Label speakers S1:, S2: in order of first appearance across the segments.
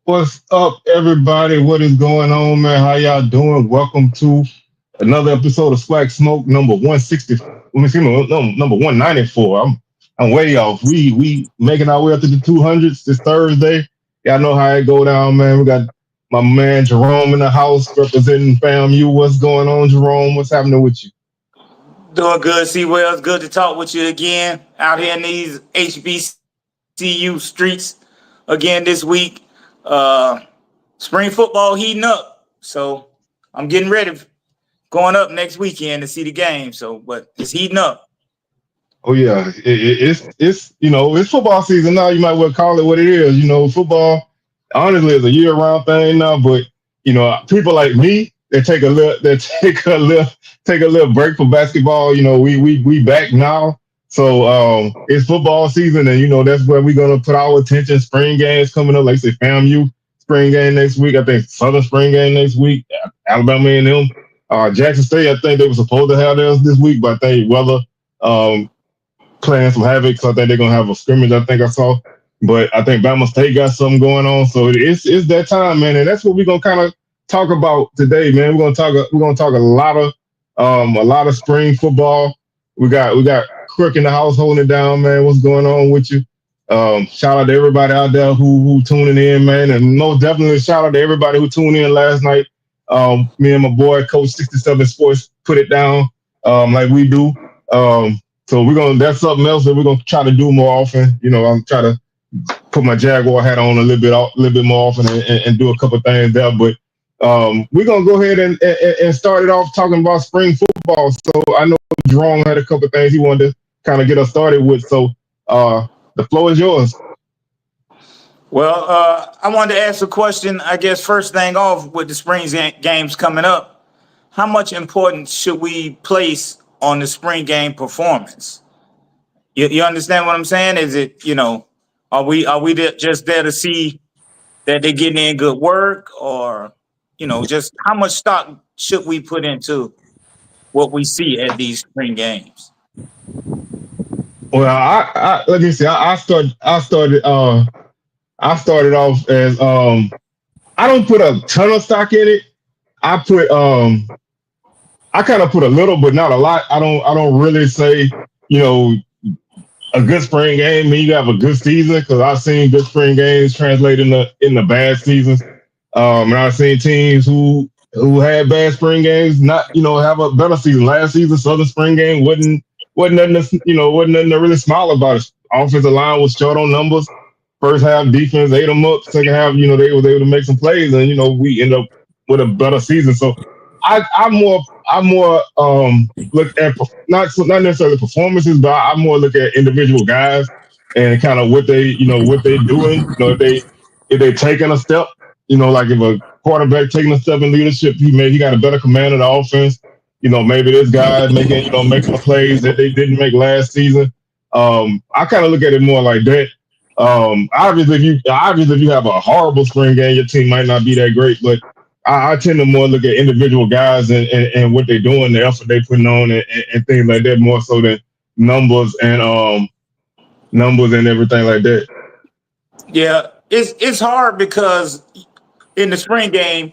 S1: What's up, everybody? What is going on, man? How y'all doing? Welcome to another episode of SWAC Smoke, number 160. Let me see, number 194. I'm way off. We making our way up to the 200s this Thursday. Y'all know how it go down, man. We got my man Jerome in the house representing FAMU. What's going on, Jerome? What's happening with you?
S2: Doing good, C Wells. Good to talk with you again out here in these HBCU streets again this week. Uh, Spring football heating up, so I'm getting ready, going up next weekend to see the game. So, but it's heating up.
S1: Oh yeah, it's it's football season now. You might well call it what it is. Football honestly is a year round thing now. But people like me they take a little break from basketball. We back now, so it's football season, and that's where we're gonna put our attention. Spring games coming up, like I say, FAMU spring game next week. I think Southern spring game next week. Alabama and them. Jackson State, I think they were supposed to have theirs this week, but I think weather. Um, Playing some havoc. So I think they're gonna have a scrimmage. I think I saw, but I think Bama State got something going on. So it's that time, man, and that's what we're gonna kind of talk about today, man. We're gonna talk a lot of spring football. We got Crook in the house holding it down, man. What's going on with you? Shout out to everybody out there who tuning in, man, and most definitely shout out to everybody who tuned in last night. Me and my boy, Coach 67 Sports, put it down like we do. So that's something else that we're gonna try to do more often. I'm trying to put my Jaguar hat on a little bit more often and do a couple of things there. But we're gonna go ahead and start it off talking about spring football. So I know Jerome had a couple of things he wanted to kind of get us started with. So the floor is yours.
S2: Well, I wanted to ask a question. I guess first thing off with the spring games coming up, how much importance should we place on the spring game performance? You understand what I'm saying? Is it, are we just there to see that they're getting in good work, or just how much stock should we put into what we see at these spring games?
S1: Well, I let me see. I started off as I don't put a ton of stock in it. I put I kind of put a little, but not a lot. I don't really say, you know, a good spring game mean you have a good season, because I've seen good spring games translate into bad seasons. And I've seen teams who had bad spring games not, have a better season. Last season, Southern spring game wasn't nothing to really smile about. It. Offensive line was short on numbers. First half defense ate them up. Second half, they was able to make some plays, and we end up with a better season. So I more look at not necessarily performances, but I more look at individual guys and kind of what they doing. If they taking a step, like if a quarterback taking a step in leadership, he got a better command of the offense. Maybe this guy making the plays that they didn't make last season. I kind of look at it more like that. Obviously, if you have a horrible spring game, your team might not be that great. But I tend to more look at individual guys and what they're doing, the effort they're putting on, and things like that, more so than numbers and everything like that.
S2: Yeah, it's hard because in the spring game,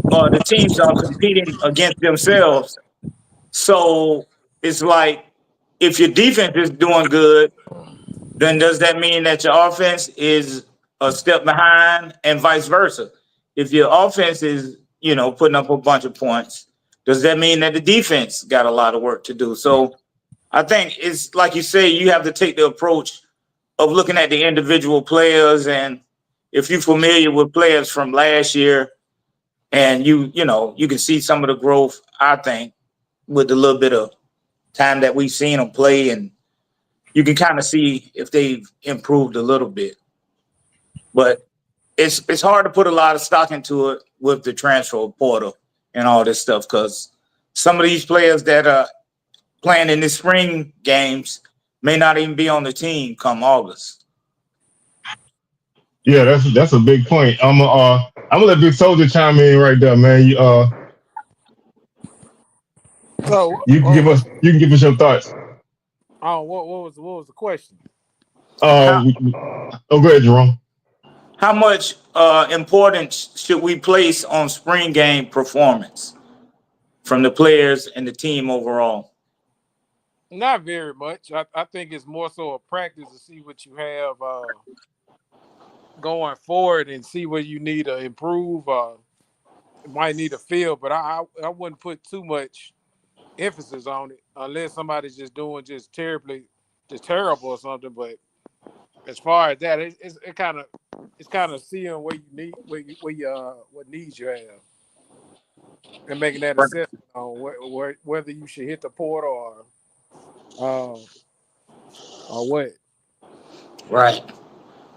S2: the teams are competing against themselves. So it's like, if your defense is doing good, then does that mean that your offense is a step behind, and vice versa? If your offense is, putting up a bunch of points, does that mean that the defense got a lot of work to do? So I think it's like you say, you have to take the approach of looking at the individual players, and if you're familiar with players from last year, and you can see some of the growth, I think, with the little bit of time that we've seen them play, and you can kind of see if they've improved a little bit. But it's hard to put a lot of stock into it with the transfer portal and all this stuff, because some of these players that are playing in the spring games may not even be on the team come August.
S1: Yeah, that's a big point. I'm gonna let Big Soldier chime in right there, man.
S3: So,
S1: You can give us your thoughts.
S3: what was the question?
S2: How
S1: Go ahead, Jerome.
S2: how much importance should we place on spring game performance from the players and the team overall?
S3: Not very much. I think it's more so a practice to see what you have going forward and see where you need to improve. Might need to feel, but I wouldn't put too much emphasis on it unless somebody's just doing just terrible or something. But as far as that, it's kind of seeing where you need what needs you have and making that assessment on whether you should hit the portal or what.
S2: Right.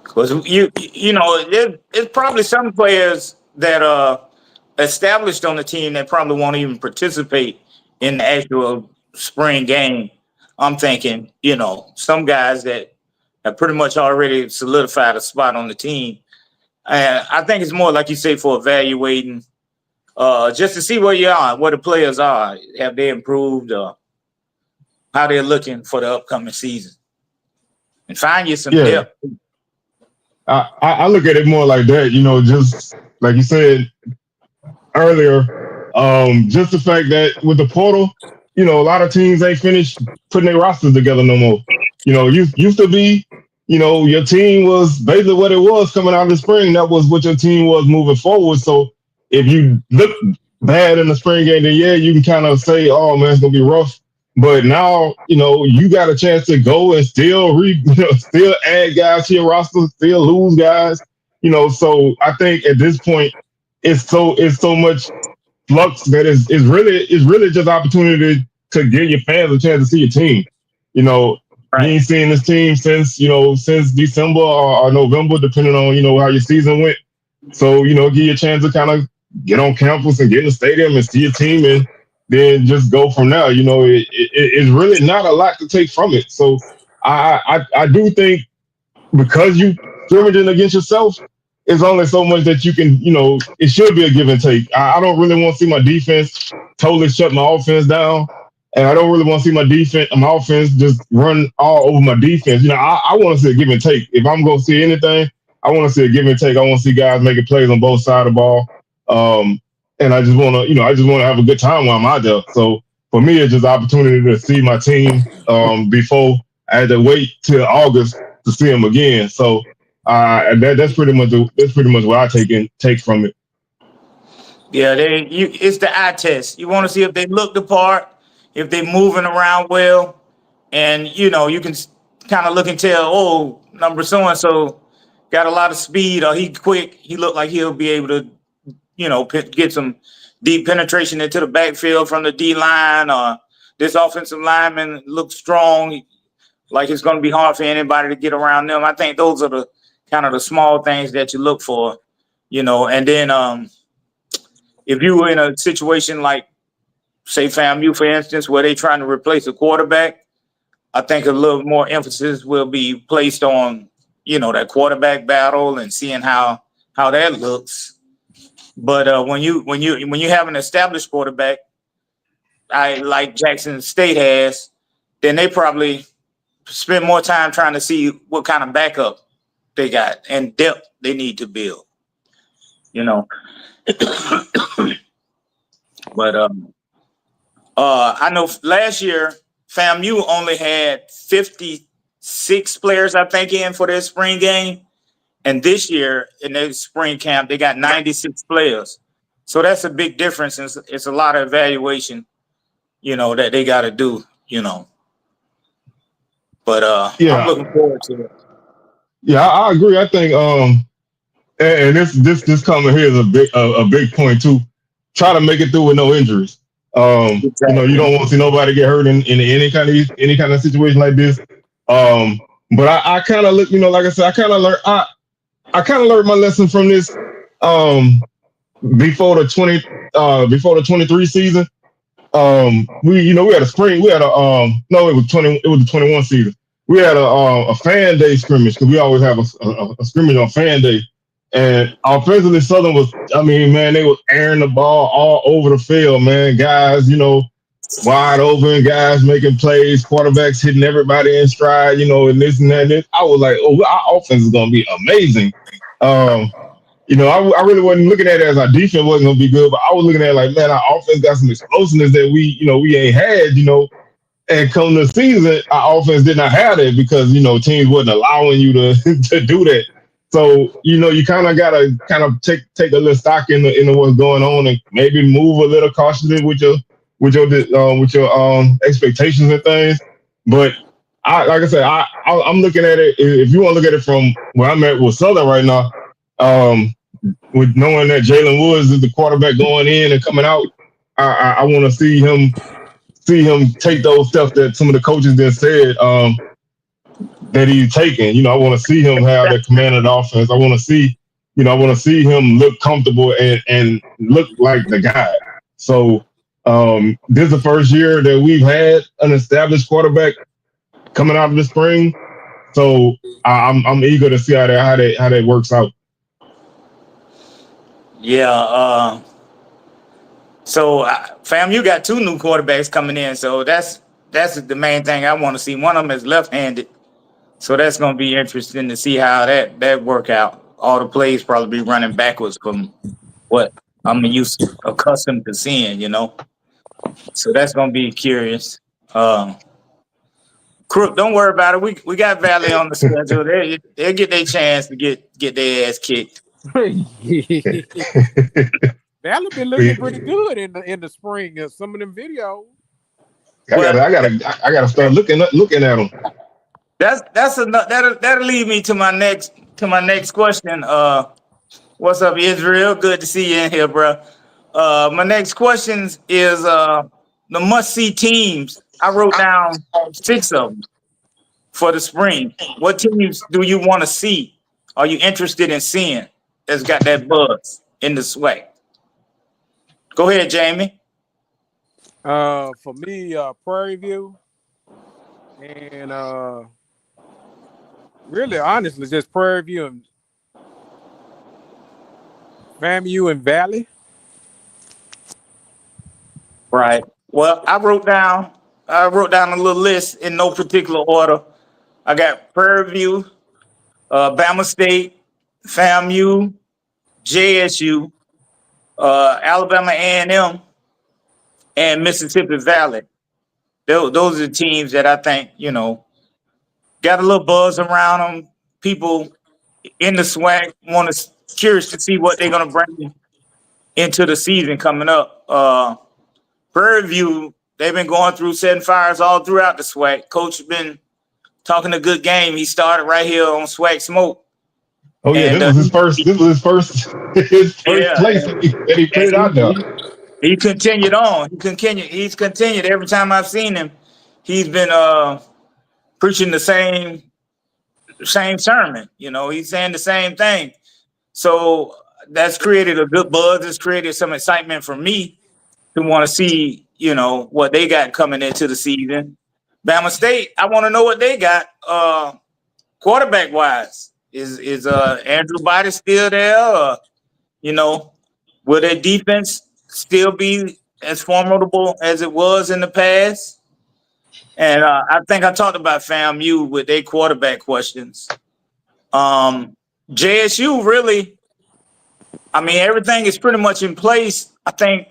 S2: Because there's probably some players that are established on the team that probably won't even participate in the actual spring game. I'm thinking, some guys that have pretty much already solidified a spot on the team. And I think it's more like you say for evaluating, just to see where you are, where the players are, have they improved, how they're looking for the upcoming season, and find you some depth.
S1: I look at it more like that, just like you said earlier, just the fact that with the portal, a lot of teams ain't finished putting their rosters together no more. Used to be, your team was basically what it was coming out of the spring. That was what your team was moving forward. So if you look bad in the spring game, then you can kind of say, oh man, it's gonna be rough. But now, you got a chance to go and still still add guys to your roster, still lose guys. So I think at this point, it's so much flux that is really just opportunity to give your fans a chance to see your team.
S2: Right.
S1: You ain't seen this team since December or November, depending on how your season went. So give you a chance to kind of get on campus and get in the stadium and see your team and then just go from there. It's really not a lot to take from it. So I do think because you scrimmaging against yourself, it's only so much that you can, it should be a give and take. I don't really want to see my defense totally shut my offense down. And I don't really want to see my offense just run all over my defense. I want to see a give and take. If I'm going to see anything, I want to see a give and take. I want to see guys making plays on both sides of the ball. And I just want to, have a good time while I'm out there. So for me, it's just an opportunity to see my team before I had to wait till August to see them again. So that's pretty much what I take from it.
S2: Yeah, it's the eye test. You want to see if they look the part, if they're moving around well, and you can kind of look and tell, oh, number so and so got a lot of speed, or he quick. He looked like he'll be able to, get some deep penetration into the backfield from the D line, or this offensive lineman looks strong, like it's going to be hard for anybody to get around them. I think those are the kind of the small things that you look for, and then if you were in a situation like, say, FAMU, for instance, where they're trying to replace a quarterback, I think a little more emphasis will be placed on, that quarterback battle and seeing how that looks. But when you have an established quarterback, like Jackson State has, then they probably spend more time trying to see what kind of backup they got and depth they need to build. But I know last year FAMU only had 56 players, I think, in for their spring game. And this year in their spring camp, they got 96 players. So that's a big difference. It's a lot of evaluation, that they got to do, But I'm looking forward to it.
S1: Yeah, I agree. I think and this comment here is a big point too. Try to make it through with no injuries.
S2: Exactly.
S1: You don't want to see nobody get hurt in any kind of situation like this. But I kind of look, like I said, I kind of learned my lesson from this before the 23 season. We had a spring, it was the 21 season. We had a fan day scrimmage because we always have a scrimmage on fan day. And offensively, Southern was, they was airing the ball all over the field, man. Guys, wide open, guys making plays, quarterbacks hitting everybody in stride, and this and that. And this. I was like, oh, our offense is going to be amazing. I really wasn't looking at it as our defense wasn't gonna be good, but I was looking at it like, man, our offense got some explosiveness that we ain't had, and come the season, our offense did not have that because teams wasn't allowing you to to do that. So you kind of gotta take a little stock in what's going on and maybe move a little cautiously with your expectations and things. But like I said, I'm looking at it. If you want to look at it from where I'm at with Southern right now, with knowing that Jalen Woods is the quarterback going in and coming out, I want to see him take those steps that some of the coaches then said that he's taking. I want to see him have the command of the offense. I want to see him look comfortable and look like the guy. So this is the first year that we've had an established quarterback coming out of the spring. So I'm eager to see how that works out.
S2: Yeah. So, fam, you got 2 new quarterbacks coming in. So that's the main thing I want to see. One of them is left-handed. So that's going to be interesting to see how that work out. All the plays probably be running backwards from what I'm accustomed to seeing, So that's going to be curious. Crook, don't worry about it. We got Valley on the schedule. They'll get their chance to get their ass kicked.
S3: Valley been looking pretty good in the spring. Some of them videos.
S1: I gotta start looking at them.
S2: That'll lead me to my next question. What's up, Israel? Good to see you in here, bro. My next question is the must-see teams. I wrote down 6 of them for the spring. What teams do you want to see? Are you interested in seeing that's got that buzz in the SWAC? Go ahead, Jamie.
S3: For me, Prairie View, and really, honestly, just Prairie View and FAMU and Valley.
S2: Right. Well, I wrote down a little list in no particular order. I got Prairie View, Bama State, FAMU, JSU, Alabama A&M, and Mississippi Valley. Those are the teams that I think, got a little buzz around them. people in the SWAC curious to see what they're gonna bring into the season coming up. Prairie View, they've been going through setting fires all throughout the SWAC. Coach has been talking a good game. He started right here on SWAC Smoke.
S1: Oh yeah, this was his first. This was his first place that he put it out there.
S2: He continued on. He's continued. Every time I've seen him, he's been preaching the same sermon. He's saying the same thing. So that's created a good buzz. It's created some excitement for me to want to see, what they got coming into the season. Bama State, I want to know what they got quarterback wise. Is Andrew Body still there? Will their defense still be as formidable as it was in the past? And I think I talked about FAMU with their quarterback questions. JSU really, everything is pretty much in place. I think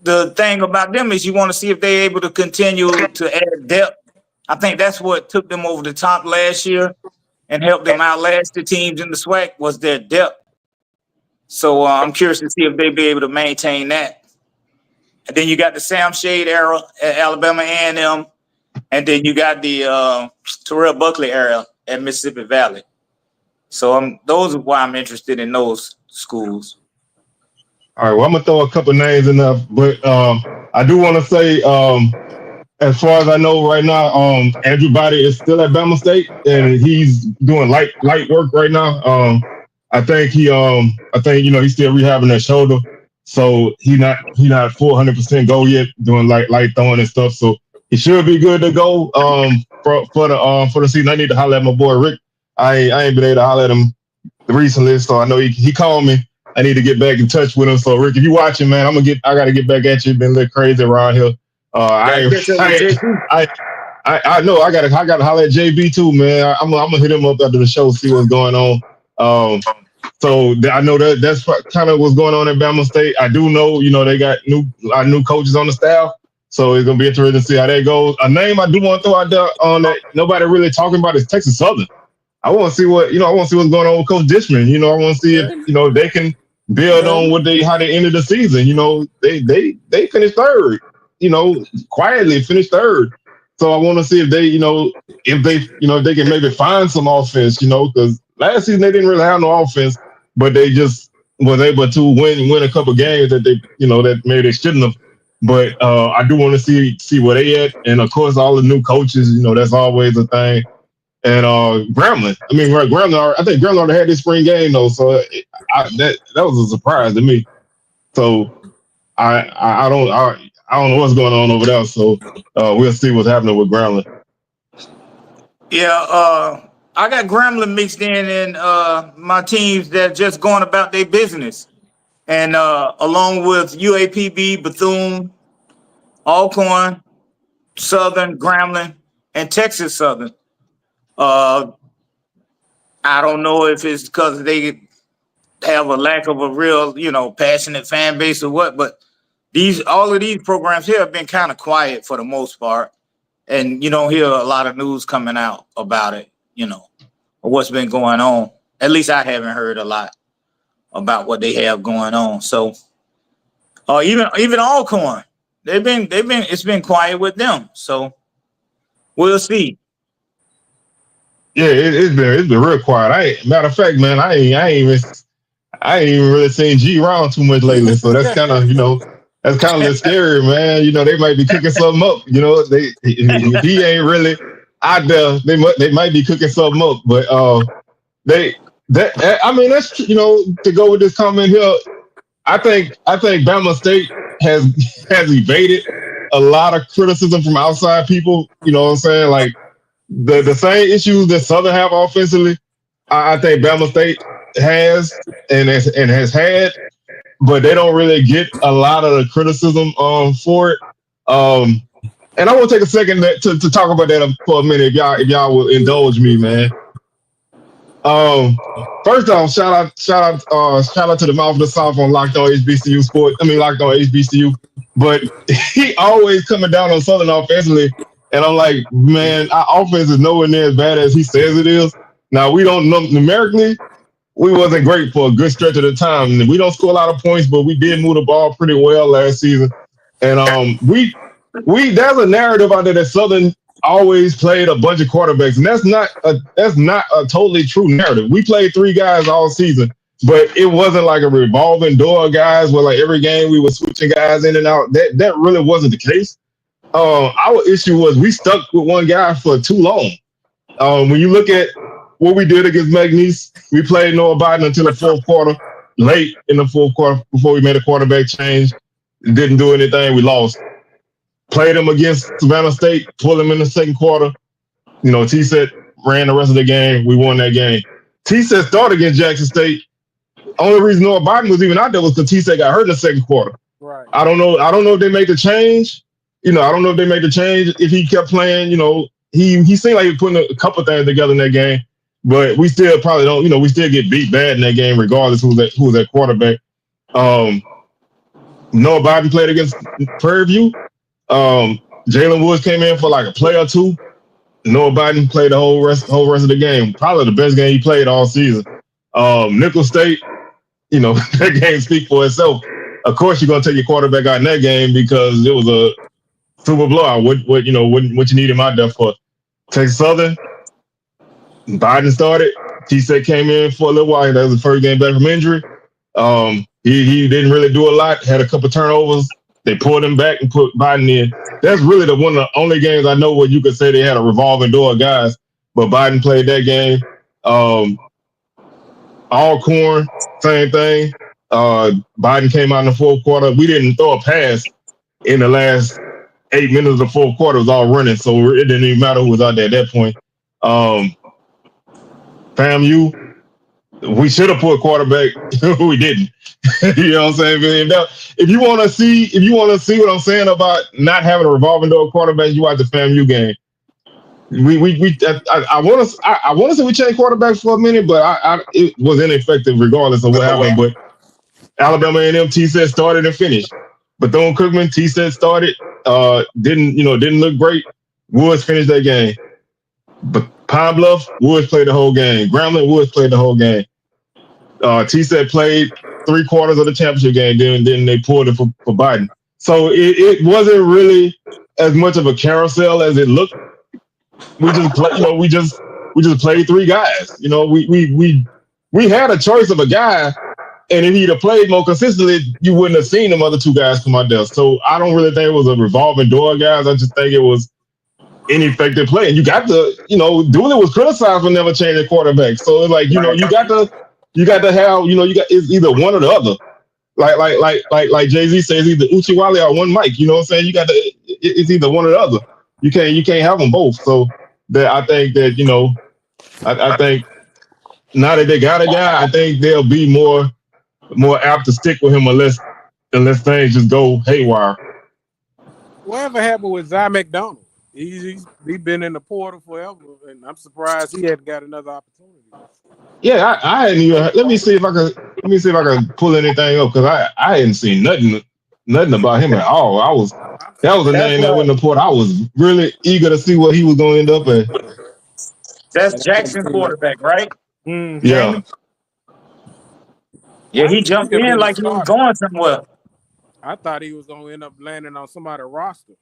S2: the thing about them is you want to see if they're able to continue to add depth. I think that's what took them over the top last year and helped them outlast the teams in the SWAC was their depth. So I'm curious to see if they'll be able to maintain that. And then you got the Sam Shade era at Alabama A&M, and then you got the Terrell Buckley era at Mississippi Valley. So those are why I'm interested in those schools.
S1: All right, well, I'm gonna throw a couple names in there, but I do want to say, as far as I know right now, Andrew Body is still at Bama State, and he's doing light work right now. I think he's still rehabbing that shoulder, so he not full 100% go yet, doing light throwing and stuff. So he should be good to go for the season. I need to holler at my boy Rick. I ain't been able to holler at him recently, so I know he called me. I need to get back in touch with him. So Rick, if you watching, man, I gotta get back at you. Been a little crazy around here. I know I gotta holler at JB too, man. I'm gonna hit him up after the show, see what's going on. So I know that's kind of what's going on at Bama State. I do know, they got new coaches on the staff. So it's gonna be interesting to see how that goes. A name I do want to throw out there on that nobody really talking about is Texas Southern. I want to see I want to see what's going on with Coach Dishman. I want to see if they can build on how they ended the season. They finished third. Quietly finished third. So I want to see if they can maybe find some offense. Because last season they didn't really have no offense, but they just was able to win a couple games that that maybe they shouldn't have. But I do want to see where they at, and of course all the new coaches. That's always a thing. And Grambling. I mean, Grambling. I think Grambling already had this spring game though, so that was a surprise to me. So I don't know what's going on over there. So we'll see what's happening with Grambling.
S2: Yeah, I got Grambling mixed in my teams that just going about their business, and along with UAPB, Bethune, Alcorn, Southern, Grambling, and Texas Southern. I don't know if it's because they have a lack of a real, passionate fan base or what, but all of these programs here have been kind of quiet for the most part, and you don't hear a lot of news coming out about it, or what's been going on. At least I haven't heard a lot about what they have going on. So, even Alcorn, it's been quiet with them. So we'll see.
S1: Yeah, it's been real quiet. Matter of fact, man, I ain't even really seen G around too much lately. So that's kind of that's kind of scary, man. They might be cooking something up. He ain't really out there. They might be cooking something up, but that's to go with this comment here. I think Bama State has evaded a lot of criticism from outside people. You know what I'm saying? Like the same issues that Southern have offensively, I think Bama State has and has had, but they don't really get a lot of the criticism for it. And I want to take a second to talk about that for a minute, if y'all will indulge me, man. First off, shout out to the Mouth of the South on Locked On HBCU Sports. I mean, Locked On HBCU. But he always coming down on Southern offensively, and I'm like, man, our offense is nowhere near as bad as he says it is. Now we don't know numerically. We wasn't great for a good stretch of the time. We don't score a lot of points, but we did move the ball pretty well last season. And we there's a narrative out there that Southern always played a bunch of quarterbacks, and that's not a totally true narrative. We played 3 guys all season, but it wasn't like a revolving door of guys where like every game we were switching guys in and out. That really wasn't the case. Our issue was we stuck with one guy for too long. When you look at what we did against McNeese, we played Noah Biden until the fourth quarter, late in the fourth quarter before we made a quarterback change. Didn't do anything. We lost. Played him against Savannah State, pulled him in the second quarter. T-Set ran the rest of the game. We won that game. T-Set started against Jackson State. Only reason Noah Biden was even out there was because T-Set got hurt in the second quarter.
S3: Right.
S1: I don't know if they made the change. I don't know if they made the change. If he kept playing, he seemed like he was putting a couple things together in that game. But we still probably don't, we still get beat bad in that game regardless who was that quarterback. Noah Biden played against Prairie View. Jalen Woods came in for like a play or two. Noah Biden played the whole rest of the game. Probably the best game he played all season. Nicholls State, that game speaks for itself. Of course, you're gonna take your quarterback out in that game because it was a super blowout. What you need him out there for? Texas Southern. Biden started. T-Set came in for a little while. That was the first game back from injury. He didn't really do a lot. Had a couple turnovers. They pulled him back and put Biden in. That's really one of the only games I know where you could say they had a revolving door of guys. But Biden played that game. Alcorn, same thing. Biden came out in the fourth quarter. We didn't throw a pass in the last 8 minutes of the fourth quarter. It was all running, so it didn't even matter who was out there at that point. FAMU, we should have put a quarterback. We didn't. You know what I'm saying? If you want to see what I'm saying about not having a revolving door quarterback, you watch the FAMU game. I want to say we changed quarterbacks for a minute, but it was ineffective regardless of what happened. But Alabama A&M T-Set started and finished. Bethune-Cookman T-Set started, didn't look great. Woods finished that game. But Pine Bluff, Woods played the whole game. Grambling, Woods played the whole game. T-Set played 3/4 of the championship game. Then they pulled it for Biden. So it wasn't really as much of a carousel as it looked. We just we just played 3 guys. We had a choice of a guy, and if he'd have played more consistently, you wouldn't have seen them other 2 guys come out there. So I don't really think it was a revolving door, guys. I just think it was ineffective play. And you got to, Dooley was criticized for never changing quarterback. So it's like, you got to have, it's either one or the other. Like Jay-Z says, either Uchiwale or one Mike. You know what I'm saying? It's either one or the other. You can't have them both. So I think that, I think now that they got a guy, I think they'll be more apt to stick with him unless things just go haywire.
S3: Whatever happened with Zy McDonald? He's been in the portal forever, and I'm surprised he hadn't got another opportunity.
S1: Yeah, I hadn't even. Let me see if I can pull anything up, because I hadn't seen nothing about him at all. That was a name that went in the portal. I was really eager to see what he was going to end up at.
S2: That's Jackson quarterback, right?
S1: Yeah.
S2: Yeah, he jumped in like he was going somewhere.
S3: I thought he was going to end up landing on somebody's roster.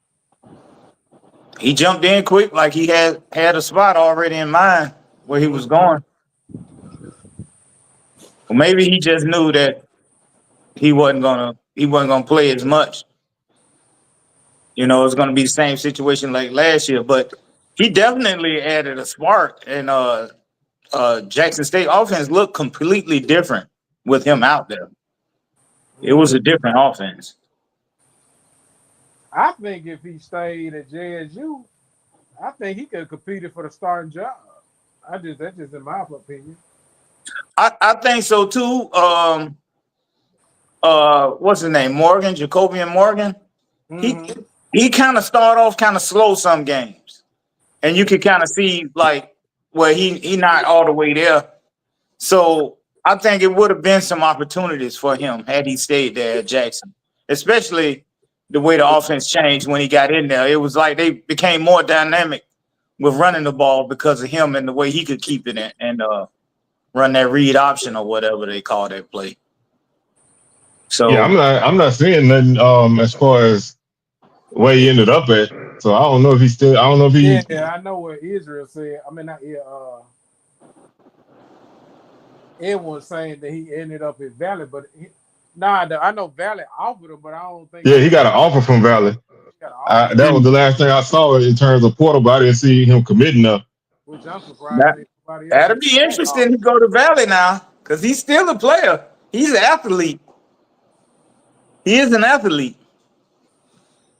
S2: He jumped in quick, like he had a spot already in mind where he was going. Well, maybe he just knew that he wasn't gonna play as much. It's gonna be the same situation like last year, but he definitely added a spark, and Jackson State offense looked completely different with him out there. It was a different offense.
S3: I think if he stayed at JSU, I think he could have competed for the starting job. That's just in my opinion.
S2: I think so too. What's his name? Jacobian Morgan. Mm-hmm. He kind of started off kind of slow some games, and you could kind of see like where he not all the way there. So I think it would have been some opportunities for him had he stayed there at Jackson, especially the way the offense changed when he got in there. It was like they became more dynamic with running the ball because of him and the way he could keep it and run that read option or whatever they call that play. So
S1: yeah, I'm not seeing nothing as far as where he ended up at. So I don't know if
S3: Yeah, I know what Israel said. I mean, Ed was saying that he ended up at Valley, but I know Valley offered him, but I don't think.
S1: Yeah, he got an offer from Valley. That was the last thing I saw in terms of portal, but I didn't see him committing up.
S3: Which I'm surprised.
S2: That'll be interesting to go to Valley now, because he's still a player. He's an athlete. He is an athlete.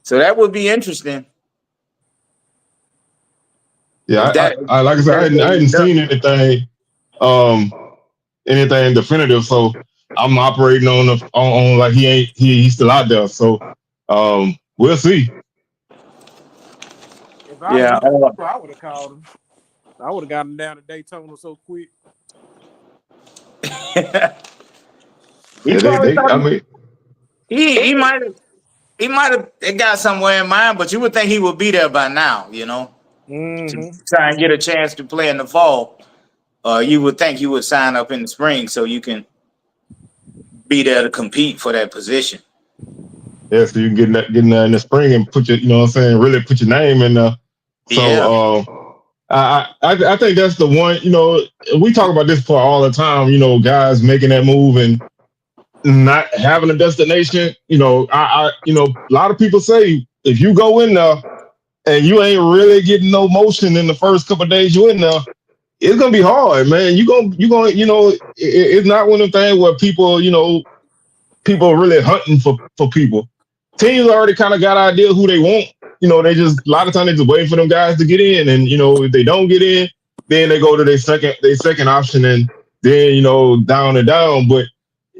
S2: So that would be interesting.
S1: Yeah, I like I said, I hadn't seen anything definitive. So I'm operating on like he's still out there. So we'll see.
S3: If I would have called him. I would have gotten him down to Daytona so quick.
S2: He might have got somewhere in mind, but you would think he would be there by now, to try and get a chance to play in the fall. You would think you would sign up in the spring so you can be there to compete for that position.
S1: Yeah, so you can get in there in the spring and put your, really put your name in there. So I think that's the one, we talk about this part all the time, guys making that move and not having a destination. A lot of people say if you go in there and you ain't really getting no motion in the first couple of days you in there, it's gonna be hard, man. You gonna, it's not one of the things where people are really hunting for people. Teams already kind of got an idea who they want. They just a lot of times they just wait for them guys to get in, and if they don't get in, then they go to their second option, and then down and down. But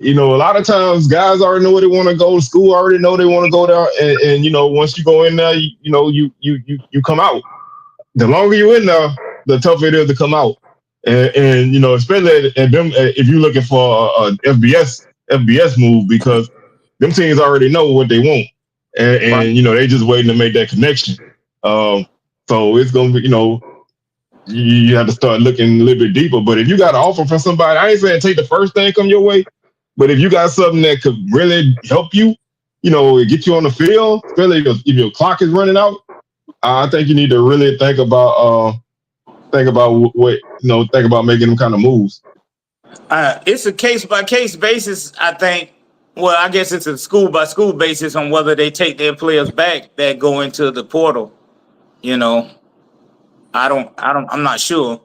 S1: a lot of times guys already know where they want to go. School already know they want to go there, and once you go in there, you come out. the longer you in there, the tougher it is to come out. And you know, especially at them, if you're looking for a FBS move, because them teams already know what they want, and you know they just waiting to make that connection. So it's gonna be, you know, you have to start looking a little bit deeper. But if you got an offer from somebody, I ain't saying take the first thing come your way, but if you got something that could really help you, you know, get you on the field, especially if your clock is running out, I think you need to really think about what think about making them kind of moves.
S2: It's a case by case basis, I think. Well, I guess it's a school by school basis on whether they take their players back that go into the portal. You know, I'm not sure,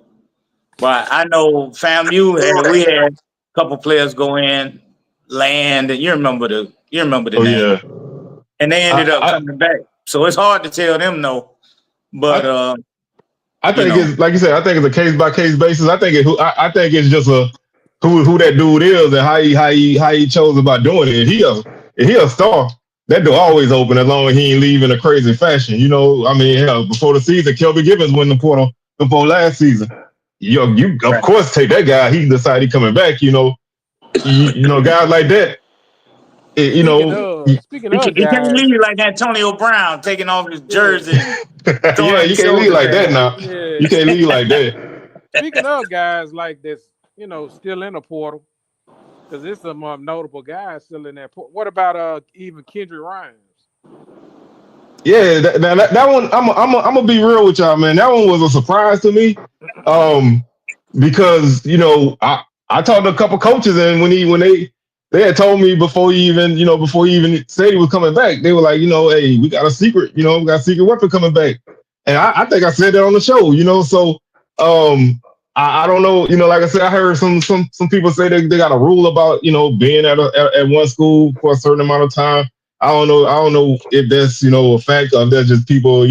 S2: but I know FAMU we had a couple players go in, land, and you remember the
S1: Oh
S2: name,
S1: yeah,
S2: and they ended up
S1: I
S2: coming back. So it's hard to tell them no, but
S1: I
S2: you
S1: think
S2: know,
S1: it's like you said. I think it's a case by case basis. I think I think it's just a who that dude is and how he chose about doing it. If he a star, that door always open as long as he ain't leave in a crazy fashion. You know, I mean, hell, before the season, Kelby Gibbons won the portal before last season. You of
S2: right.
S1: course take that guy. He decided he coming back. You know, guys like that. You know,
S3: Speaking
S2: He
S3: of
S2: can't
S3: guys,
S2: leave like Antonio Brown taking off his
S3: yeah,
S2: jersey and
S1: yeah,
S2: throwing
S1: you
S2: his
S1: can't leave
S2: shoulder
S1: like that
S2: pads.
S1: now.
S3: yeah.
S1: You can't leave like that.
S3: Speaking of guys like this, still in the portal, because there's some notable guys still in that portal. What about even Kendrick Rhymes?
S1: Yeah, that one. I'm gonna be real with y'all, man. That one was a surprise to me, because I talked to a couple coaches, and when they had told me before he even said he was coming back, they were like, hey, we got a secret, we got a secret weapon coming back, and I think I said that on the show, so I don't know, like I said, I heard some people say they got a rule about being at one school for a certain amount of time. I don't know if that's a fact or if that's just people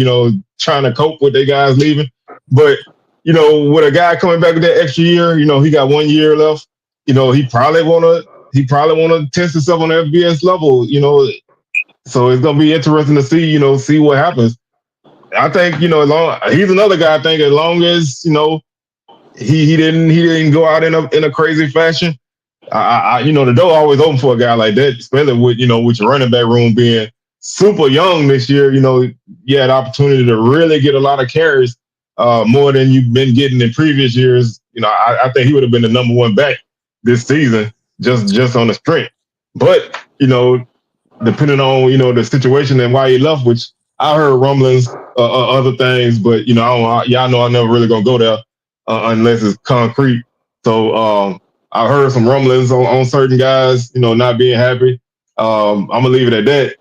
S1: trying to cope with their guys leaving. But with a guy coming back with that extra year, he got 1 year left. He probably wanna test himself on the FBS level. So it's gonna be interesting to see what happens. I think he's another guy. I think as long as he didn't go out in a crazy fashion. The door always open for a guy like that, especially with your running back room being super young this year. You had opportunity to really get a lot of carries, more than you've been getting in previous years. I think he would have been the number one back this season, just on the strength. But depending on the situation and why he left, which I heard rumblings, other things, but y'all know I'm never really gonna go there unless it's concrete. So I heard some rumblings on certain guys, not being happy. I'm gonna leave it at that.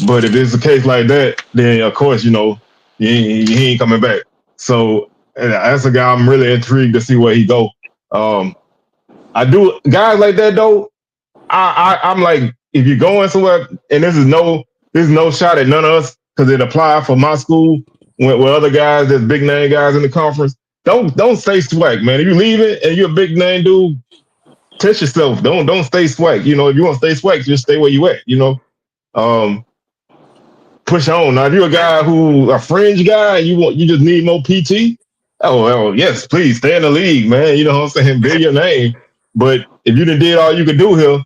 S1: But if it's a case like that, then of course, he ain't coming back. So that's a guy I'm really intrigued to see where he go. I do guys like that though. I'm like, if you're going somewhere, and this is no shot at none of us because it applied for my school with other guys, there's big name guys in the conference. Don't stay SWAC, man. If you leave it and you're a big name dude, test yourself. Don't stay SWAC. If you want to stay SWAC, just stay where you at. Push on. Now, if you're a guy who a fringe guy and you just need more PT, oh yes, please stay in the league, man. You know what I'm saying? Build your name. But if you did all you could do here,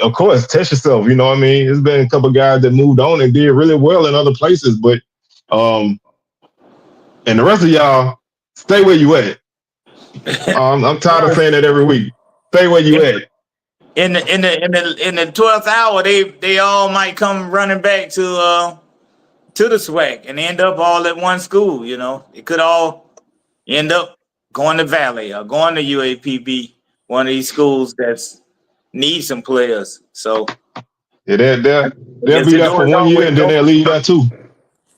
S1: of course, test yourself. You know what I mean? There's been a couple of guys that moved on and did really well in other places, but and the rest of y'all, stay where you at. I'm tired of saying that every week. Stay where you at.
S2: In the 12th hour, they all might come running back to the SWAC and end up all at one school. It could all end up going to Valley or going to UAPB, one of these schools that's need some players. So
S1: yeah, they'll
S2: guess
S1: be
S2: the
S1: there
S2: door
S1: for
S2: is
S1: 1 year
S2: always
S1: and then they'll
S2: open.
S1: leave that too.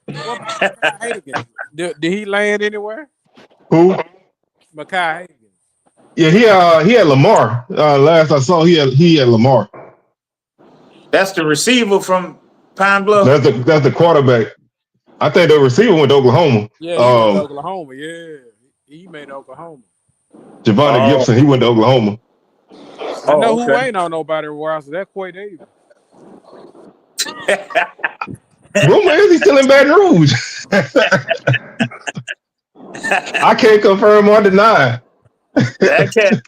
S3: What about Makai Hagan? Did he land anywhere?
S1: Who?
S3: Makai Hagan.
S1: Yeah, he had Lamar. Last I saw, he had Lamar.
S2: That's the receiver from Pine Bluff.
S1: That's the quarterback. I think the receiver went to Oklahoma.
S3: Yeah, he went to Oklahoma. Yeah, he made Oklahoma.
S1: Javonte
S2: Oh,
S1: Gibson, he went to Oklahoma.
S3: I know who
S2: okay.
S3: ain't on nobody else. That's Quay Davis.
S1: Rumor is he still in Baton Rouge. I can't confirm or deny.
S2: That cat,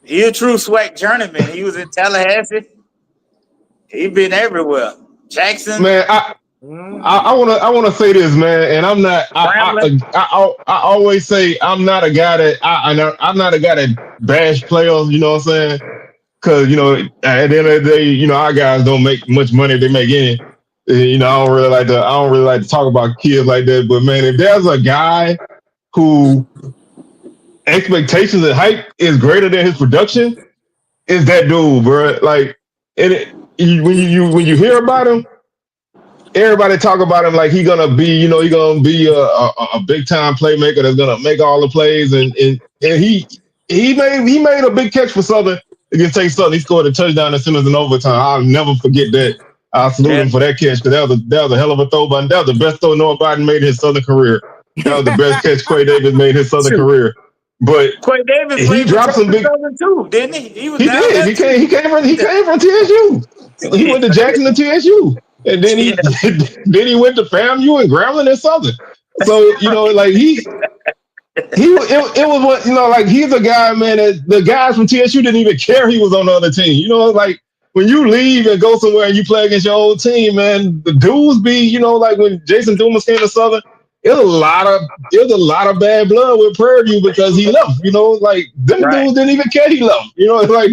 S2: he a true SWAC journeyman. He was in Tallahassee. He been everywhere. Jackson,
S1: Man, I wanna say this, man, and I'm not.
S2: Grambling.
S1: I always say I'm not a guy that I'm not a guy that bash players. You know what I'm saying? Because at the end of the day, our guys don't make much money. They make any. I don't really like to. I don't really like to talk about kids like that. But man, if there's a guy who expectations and hype is greater than his production, it's that dude, bro. Like, when you hear about him, everybody talk about him like he gonna be, he gonna be a big time playmaker that's gonna make all the plays, and he made a big catch for Southern against Tate Southern. He scored a touchdown as soon as an overtime. I'll never forget that. I salute him for that catch because that was a hell of a throw, but that was the best throw Noah Biden made in his Southern career. That was the best catch Quay Davis made in his Southern career. But
S2: Quay Davis
S1: he dropped some big.
S2: too, didn't he? He was
S1: He
S2: down
S1: did.
S2: there
S1: He came from TSU. He went to Jackson and TSU, and then he went to FAMU and Grambling and Southern. So like it was what like he's a guy, man. That the guys from TSU didn't even care he was on the other team. Like when you leave and go somewhere and you play against your old team, man, the dudes be like when Jason Dumas came to Southern. It was a lot of bad blood with Prairie View because he left. Like them dudes didn't even care he left. Like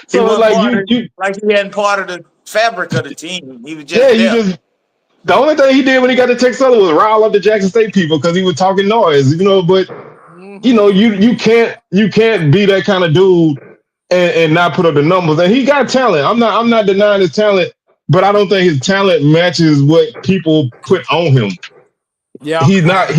S1: so it's like you
S2: like he hadn't part of the fabric of the team. He was just
S1: the only thing he did when he got to Texas Southern was rile up the Jackson State people because he was talking noise. But you can't be that kind of dude and not put up the numbers. And he got talent. I'm not denying his talent, but I don't think his talent matches what people put on him.
S3: Yeah,
S1: he's not a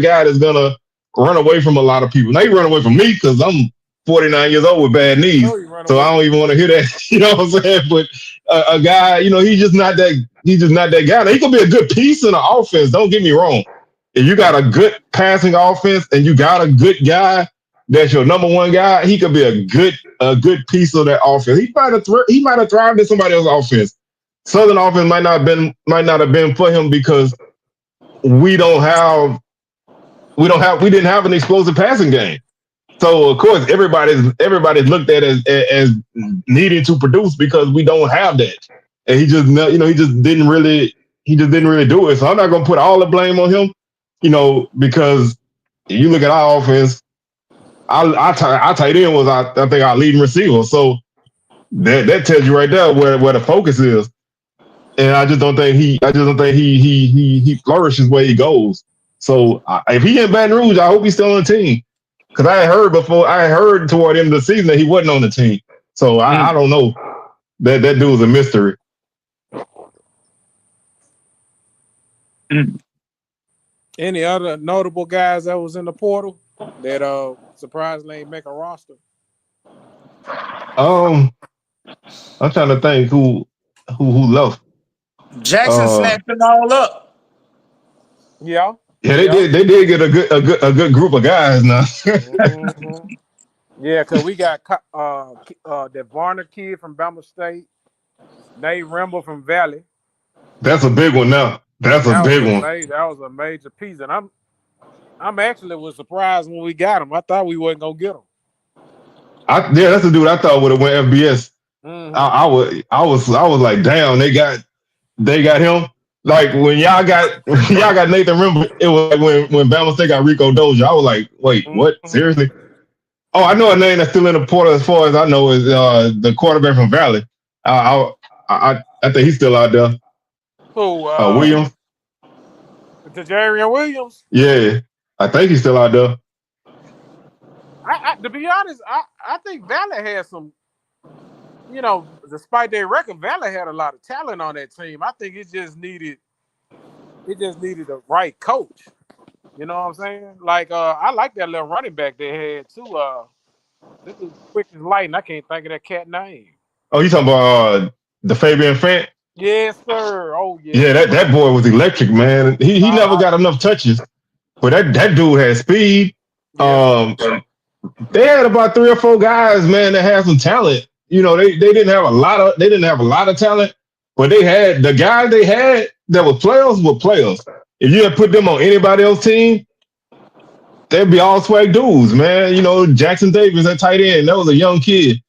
S1: guy that's gonna run away from a lot of people. Now he run away from me because I'm 49 years old with bad knees, so I don't even want to hear that. You know what I'm saying? But a guy, he's just not that. He's just not that guy. Now, he could be a good piece in the offense. Don't get me wrong. If you got a good passing offense and you got a good guy that's your number one guy, he could be a good piece of that offense. He might have thrived in somebody else's offense. Southern offense might not have been for him because we didn't have an explosive passing game. So of course everybody's looked at as needing to produce because we don't have that. And he just didn't really do it. So I'm not gonna put all the blame on him, because you look at our offense, our tight end was I think our leading receiver. So that tells you right there where the focus is. And I just don't think he flourishes where he goes. So if he in Baton Rouge, I hope he's still on the team. Because I heard toward the end of the season that he wasn't on the team. So I don't know. That dude's a mystery.
S3: Any other notable guys that was in the portal that surprisingly ain't make a roster?
S1: I'm trying to think who left.
S2: Jackson snatched them all up.
S3: Yeah.
S1: Yeah, they did get a good group of guys now.
S3: Yeah, because we got that Varner kid from Bama State, Nate Rimble from Valley.
S1: That's a big one now. That
S3: was a major piece, and I'm actually was surprised when we got him. I thought we wasn't gonna get him.
S1: That's the dude I thought would have went FBS. I was like, damn, they got him. Like when y'all got Nathan Rimble, it was like when Bama State got Rico Dozier. I was like, wait, what? Seriously? Oh, I know a name that's still in the portal as far as I know is the quarterback from Valley. I think he's still out there.
S3: Who?
S1: Williams.
S3: Tajarian Williams?
S1: Yeah, I think he's still out there.
S3: To be honest, I think Valley had some, despite their record, Valley had a lot of talent on that team. I think it just needed the right coach. You know what I'm saying? Like, I like that little running back they had too. This is quick as lightning. I can't think of that cat name.
S1: Oh, you talking about the Fabian Fant?
S3: Yes, sir. Oh, yeah.
S1: Yeah, that boy was electric, man. He never got enough touches, but that dude had speed. Yeah. They had about 3 or 4 guys, man, that had some talent. They didn't have a lot of talent, but they had the guys they had that were players. if you had put them on anybody else's team, they'd be all SWAC dudes, man. You know, Jackson Davis at tight end, that was a young kid.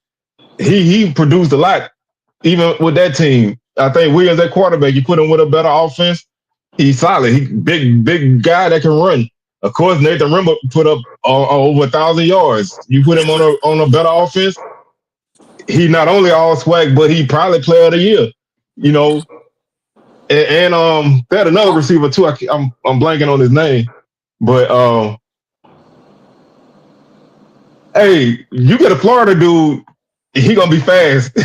S1: He produced a lot, even with that team. I think Williams at quarterback, you put him with a better offense, he's solid. He big guy that can run. Of course, Nathan Rimba put up over 1,000 yards. You put him on a better offense, he not only all SWAC, but he probably player of the year. You know, and they had another receiver too. I'm blanking on his name, but hey, you get a Florida dude, he gonna be fast.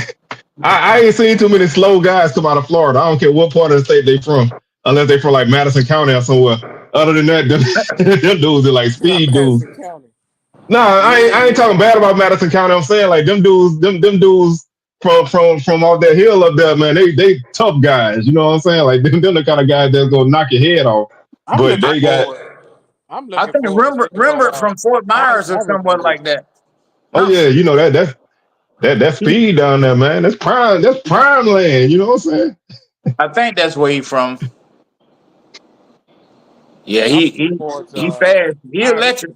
S1: I ain't seen too many slow guys come out of Florida. I don't care what part of the state they from, unless they from like Madison County or somewhere. Other than that, them dudes are like speed dudes. Nah, I ain't talking bad about Madison County. I'm saying like them dudes from off that hill up there, man. They tough guys. You know what I'm saying? Like them the kind of guys that's gonna knock your head off. But they got.
S2: I think remember from Fort Myers or somewhere like that.
S1: Oh yeah, you know that speed down there, man. That's prime land. You know what I'm saying?
S2: I think that's where he from. Yeah, he fast. He electric.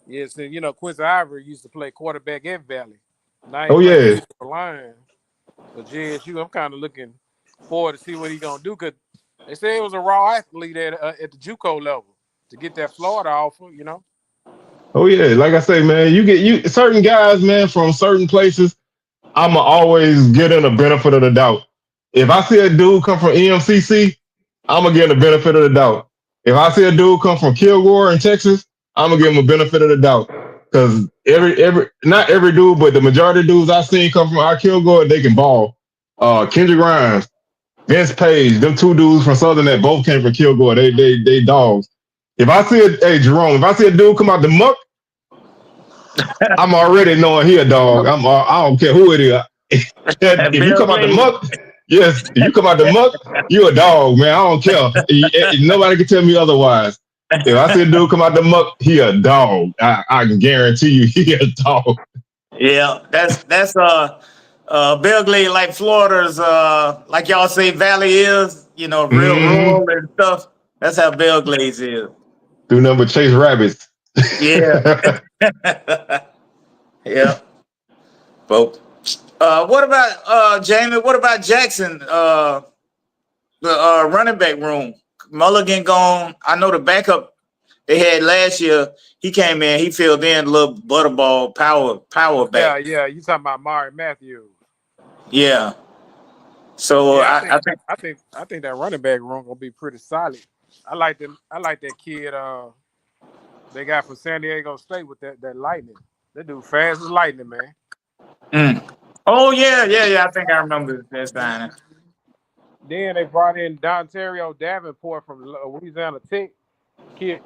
S3: Yeah, so you know Quincy Ivory used to play quarterback at Valley. Now he
S1: Oh yeah.
S3: line. But JSU, I'm kind of looking forward to see what he's gonna do because they say it was a raw athlete at the JUCO level to get that Florida offer. You know.
S1: Oh yeah, like I say, man, you certain guys, man, from certain places. I'ma always get in the benefit of the doubt. If I see a dude come from EMCC, I'm gonna give him the benefit of the doubt. If I see a dude come from Kilgore in Texas, I'm gonna give him a benefit of the doubt. Because not every dude, but the majority of dudes I've seen come from our Kilgore, they can ball. Kendrick Grimes, Vince Page, them two dudes from Southern that both came from Kilgore, they dogs. If I see Jerome, if I see a dude come out the muck, I'm already knowing he a dog. I don't care who it is. If you come out the muck, yes, if you come out the muck, you a dog, man. I don't care. Nobody can tell me otherwise. If I see a dude come out the muck, he a dog. I can guarantee you he a dog.
S2: Yeah, that's Belgrade like Florida's like y'all say Valley is, you know, real rural and stuff. That's how Belgrade is.
S1: Do nothing but chase rabbits.
S2: Yeah. Yeah. But what about Jamie? What about Jackson? The running back room. Mulligan gone. I know the backup they had last year. He came in. He filled in a little butterball power back.
S3: Yeah. You talking about Mari Matthews?
S2: Yeah. So
S3: yeah, I think that running back room gonna be pretty solid. I like them. I like that kid. They got from San Diego State with that lightning. That dude fast as lightning, man.
S2: Oh yeah. I think I remember that signing.
S3: Then they brought in Dontario Davenport from Louisiana Tech. Kid.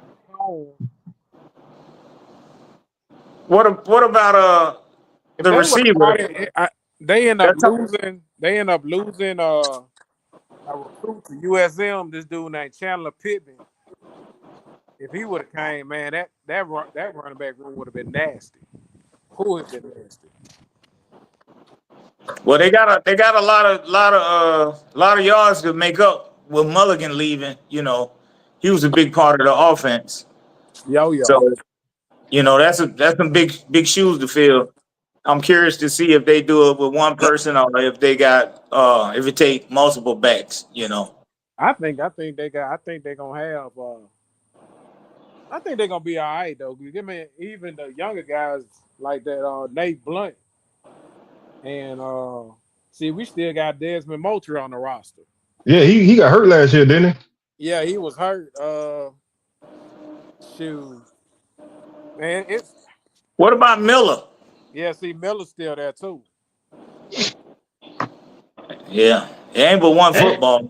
S2: What about the receiver?
S3: They end up losing. They end up losing a recruit to USM. This dude named Chandler Pittman. If he would have came, man, that running back room would have been nasty. Who would have been nasty?
S2: Well, they got a lot of yards to make up with Mulligan leaving. You know, he was a big part of the offense.
S3: Yo.
S2: So, you know, that's some big shoes to fill. I'm curious to see if they do it with one person or if they got if it take multiple backs. You know,
S3: I think they're gonna have. I think they're gonna be all right though. I mean, even the younger guys like that Nate Blunt and see, we still got Desmond Moultrie on the roster.
S1: Yeah, he got hurt last year, didn't he?
S3: Yeah, he was hurt. Shoot, man, it's.
S2: What about Miller?
S3: Yeah, see, Miller's still there too.
S2: Yeah, it ain't but one football.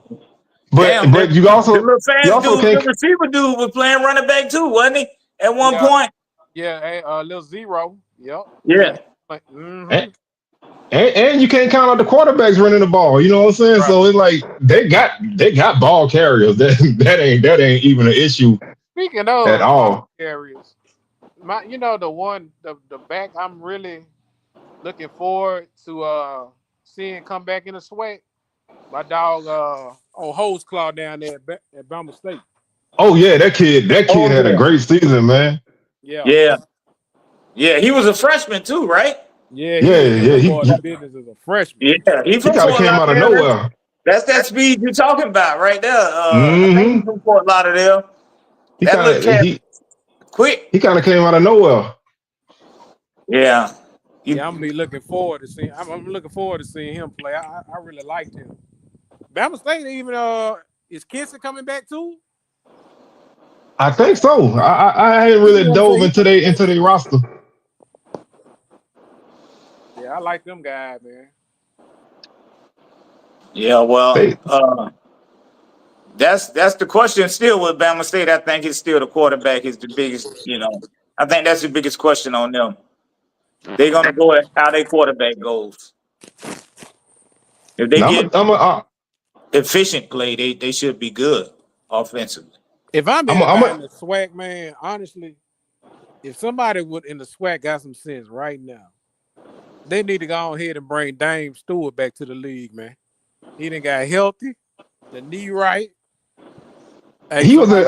S1: But you also
S2: the little fast dude,
S1: can't.
S2: the receiver dude was playing running back too, wasn't he? At one point.
S3: Yeah, little Zero. Yep.
S2: Yeah.
S1: And you can't count out the quarterbacks running the ball. You know what I'm saying? Right. So it's like they got ball carriers. That ain't even an issue.
S3: Speaking of
S1: at all
S3: ball carriers, the back I'm really looking forward to seeing come back in the SWAC. My dog Hose Claw down there at Bama State.
S1: Oh yeah, that kid had a great season, man.
S2: Yeah. He was a freshman too, right?
S3: Yeah, he was doing boy
S1: He
S3: business as a freshman.
S2: Yeah, he from
S1: kind of
S2: Fort
S1: came out of
S2: Lauderdale.
S1: nowhere.
S2: That's that speed you're talking about right there. I think he's
S1: Mm-hmm.
S2: from Fort Lauderdale.
S1: He
S2: That
S1: kind
S2: little
S1: of
S2: cat quick.
S1: he kind of came out of nowhere.
S2: Yeah.
S3: I'm gonna be looking forward to seeing. I'm looking forward to seeing him play. I really liked him. Bama State even is Kinsey coming back too?
S1: I think so. I ain't really dove into their roster.
S3: Yeah, I like them guys, man.
S2: Yeah, well, that's the question still with Bama State. I think it's still the quarterback is the biggest, I think that's the biggest question on them. They're gonna go at how their quarterback goes. If they get efficient play, they should be good offensively.
S3: If I'm in the SWAC, man, honestly, if somebody in the SWAC got some sense right now, they need to go ahead and bring Dame Stewart back to the league, man. He done got healthy, the knee right. Hey,
S1: he was at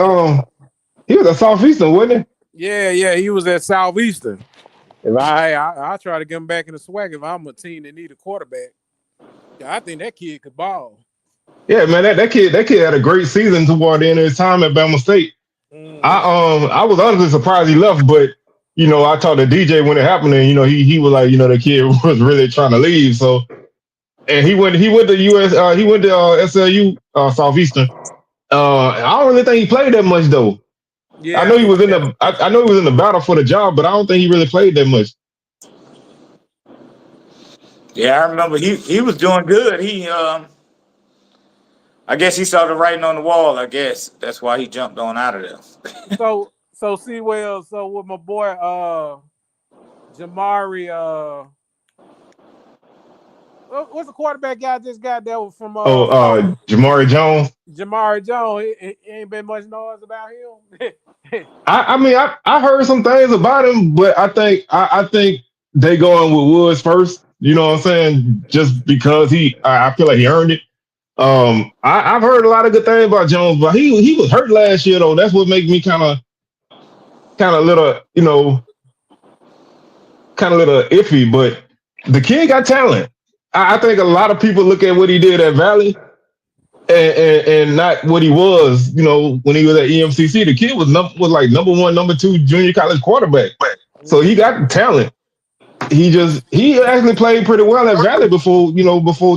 S1: Southeastern, wasn't
S3: he? Yeah, he was at Southeastern. If I try to get him back in the SWAC if I'm a team that need a quarterback. I think that kid could ball.
S1: Yeah, man, that kid had a great season toward the end of his time at Bama State. I was honestly surprised he left, but I talked to DJ when it happened, and he was like, the kid was really trying to leave. So, and he went to US, he went to SLU Southeastern. I don't really think he played that much though. Yeah, I know he was in the battle for the job, but I don't think he really played that much.
S2: Yeah, I remember he was doing good. I guess he saw the writing on the wall. I guess that's why he jumped on out of there.
S3: so with my boy Jamari, what's the quarterback guy just got there from?
S1: Jamari Jones.
S3: Jamari Jones. It ain't been much noise about him.
S1: I heard some things about him, but I think they going with Woods first. You know what I'm saying? Just because I feel like he earned it. I've heard a lot of good things about Jones, but he was hurt last year though. That's what makes me kind of little, little iffy. But the kid got talent. I think a lot of people look at what he did at Valley and not what he was, when he was at EMCC. The kid was like number 1, number 2 junior college quarterback. So he got talent. He actually played pretty well at Valley before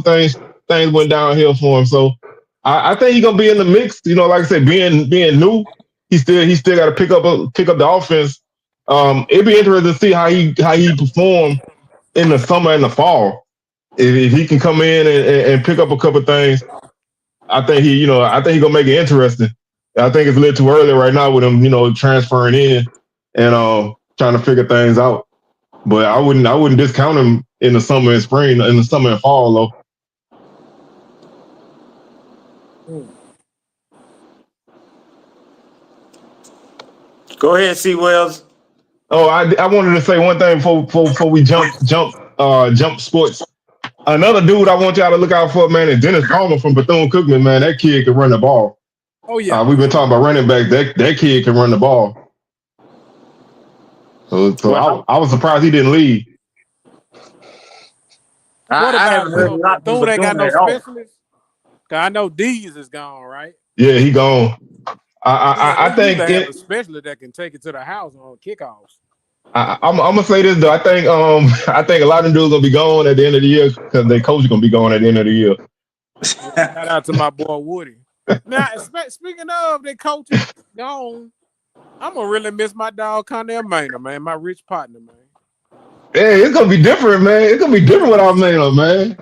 S1: things went downhill for him. So I think he's gonna be in the mix. Like I said, being new, he still got to pick up the offense. It'd be interesting to see how he perform in the summer and the fall. If he can come in and pick up a couple things, I think he's gonna make it interesting. I think it's a little too early right now with him, transferring in and trying to figure things out. But I wouldn't discount him in the summer and spring, in the summer and fall though.
S2: Go ahead, C. Wells.
S1: Oh, I wanted to say one thing before we jump sports. Another dude I want y'all to look out for, man, is Dennis Palmer from Bethune-Cookman. Man, that kid can run the ball.
S3: Oh yeah,
S1: we've been talking about running back. That kid can run the ball. So I was surprised he didn't leave.
S3: What about Bethune? They got no specialists. I know Dees is gone, right?
S1: Yeah, he gone. I think
S3: they have a specialist that can take it to the house on kickoffs.
S1: I'm gonna say this though. I think a lot of them dudes gonna be gone at the end of the year because their coach is gonna be gone at the end of the year.
S3: Shout out to my boy Woody. Now, speaking of their coaches gone, I'm gonna really miss my dog Connell Maynor, man, my rich partner, man.
S1: Yeah, it's gonna be different, man. It's gonna be different without Maynor, man.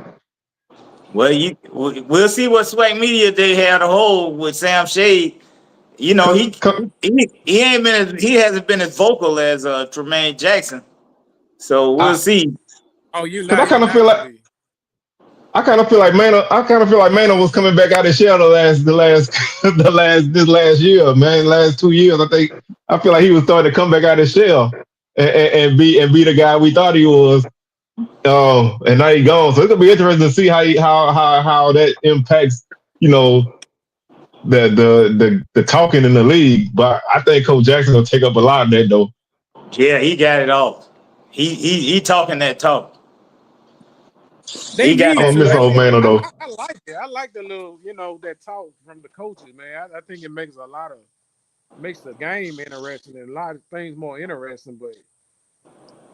S2: Well, we'll see what SWAC Media Day had a hold with Sam Shade. He hasn't been as vocal as Tremaine Jackson, so we'll see.
S3: Oh,
S1: I kind of feel like Maynor was coming back out of shell this last year, man. Last 2 years, I feel like he was starting to come back out of shell and be the guy we thought he was. And now he's gone. So it's gonna be interesting to see how that impacts, the talking in the league. But I think Coach Jackson will take up a lot of that though.
S2: Yeah, he got it all. He talking that talk.
S3: They
S2: He got
S1: I
S3: need
S2: that
S1: don't
S3: to,
S1: miss
S2: flavor.
S1: old
S3: man.
S1: man though.
S3: I like it. I like the little, that talk from the coaches, man. I think it makes the game interesting and a lot of things more interesting. But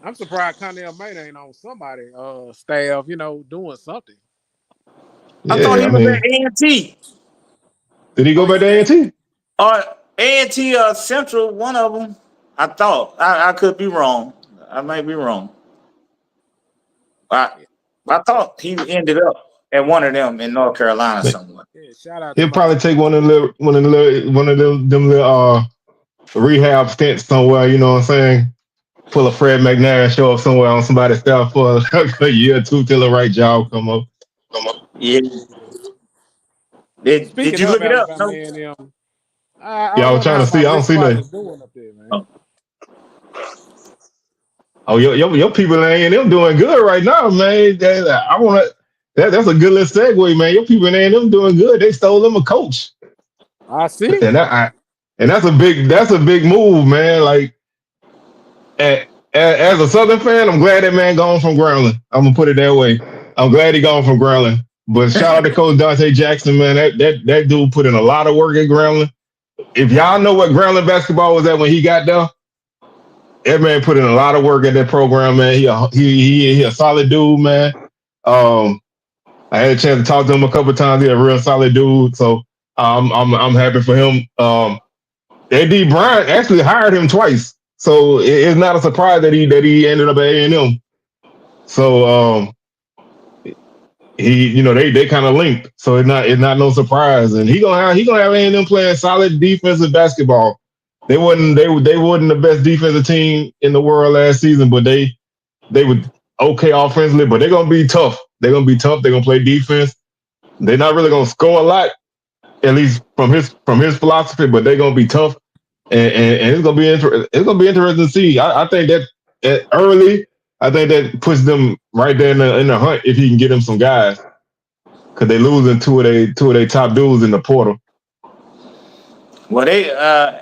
S3: I'm surprised Connell Maynard ain't on somebody staff, doing something.
S2: I thought
S1: Yeah,
S2: he
S1: I
S2: was
S1: mean,
S2: at A&T.
S1: did he
S3: Oh,
S1: go back
S3: he
S1: to
S3: did.
S1: A&T?
S2: Or A&T Central, one of them. I thought. I could be wrong. I might be wrong. I
S3: Yeah,
S2: I thought he ended up at one of them in North Carolina somewhere.
S3: yeah, shout out to
S1: He'll
S3: my
S1: probably take one of them little rehab stints somewhere. You know what I'm saying? Pull a Fred McNair, show up somewhere on somebody's staff for a year or two till the right job come up.
S2: Yeah.
S3: yeah.
S2: Did
S3: Speaking
S2: you
S3: of
S2: look it up?
S3: Alabama
S2: No.
S3: A&M, I
S1: Yeah, I was
S3: wonder
S1: trying
S3: how
S1: to see.
S3: my
S1: I don't
S3: Rich
S1: see
S3: Rod
S1: nothing.
S3: is doing up there, man.
S2: Oh,
S1: Oh, your people in A&M doing good right now, man. I want to. That's a good little segue, man. Your people in A&M doing good. They stole them a coach,
S3: I see.
S1: and and that's a big move, man. Like as a Southern fan, I'm glad that man gone from Grambling. I'm gonna put it that way. I'm glad he gone from Grambling. But shout out to Coach Dante Jackson, man. That dude put in a lot of work at Grambling. If y'all know what Grambling basketball was at when he got there, that man put in a lot of work at that program, man. He a solid dude, man. Um, I had a chance to talk to him a couple of times. He's a real solid dude. So I'm happy for him. AD Bryant actually hired him twice, so it's not a surprise that he ended up at A&M. So they kind of linked, so it's not no surprise, and he gonna have A&M playing solid defensive basketball. They wasn't the best defensive team in the world last season, but they were okay offensively, but they're gonna be tough. They're gonna be tough. They're gonna play defense. They're not really gonna score a lot, at least from his philosophy, but they're gonna be tough, and it's gonna be interesting to see. I think that early, I think that puts them right there in the hunt if he can get them some guys, because they losing two of their top dudes in the portal.
S2: well, they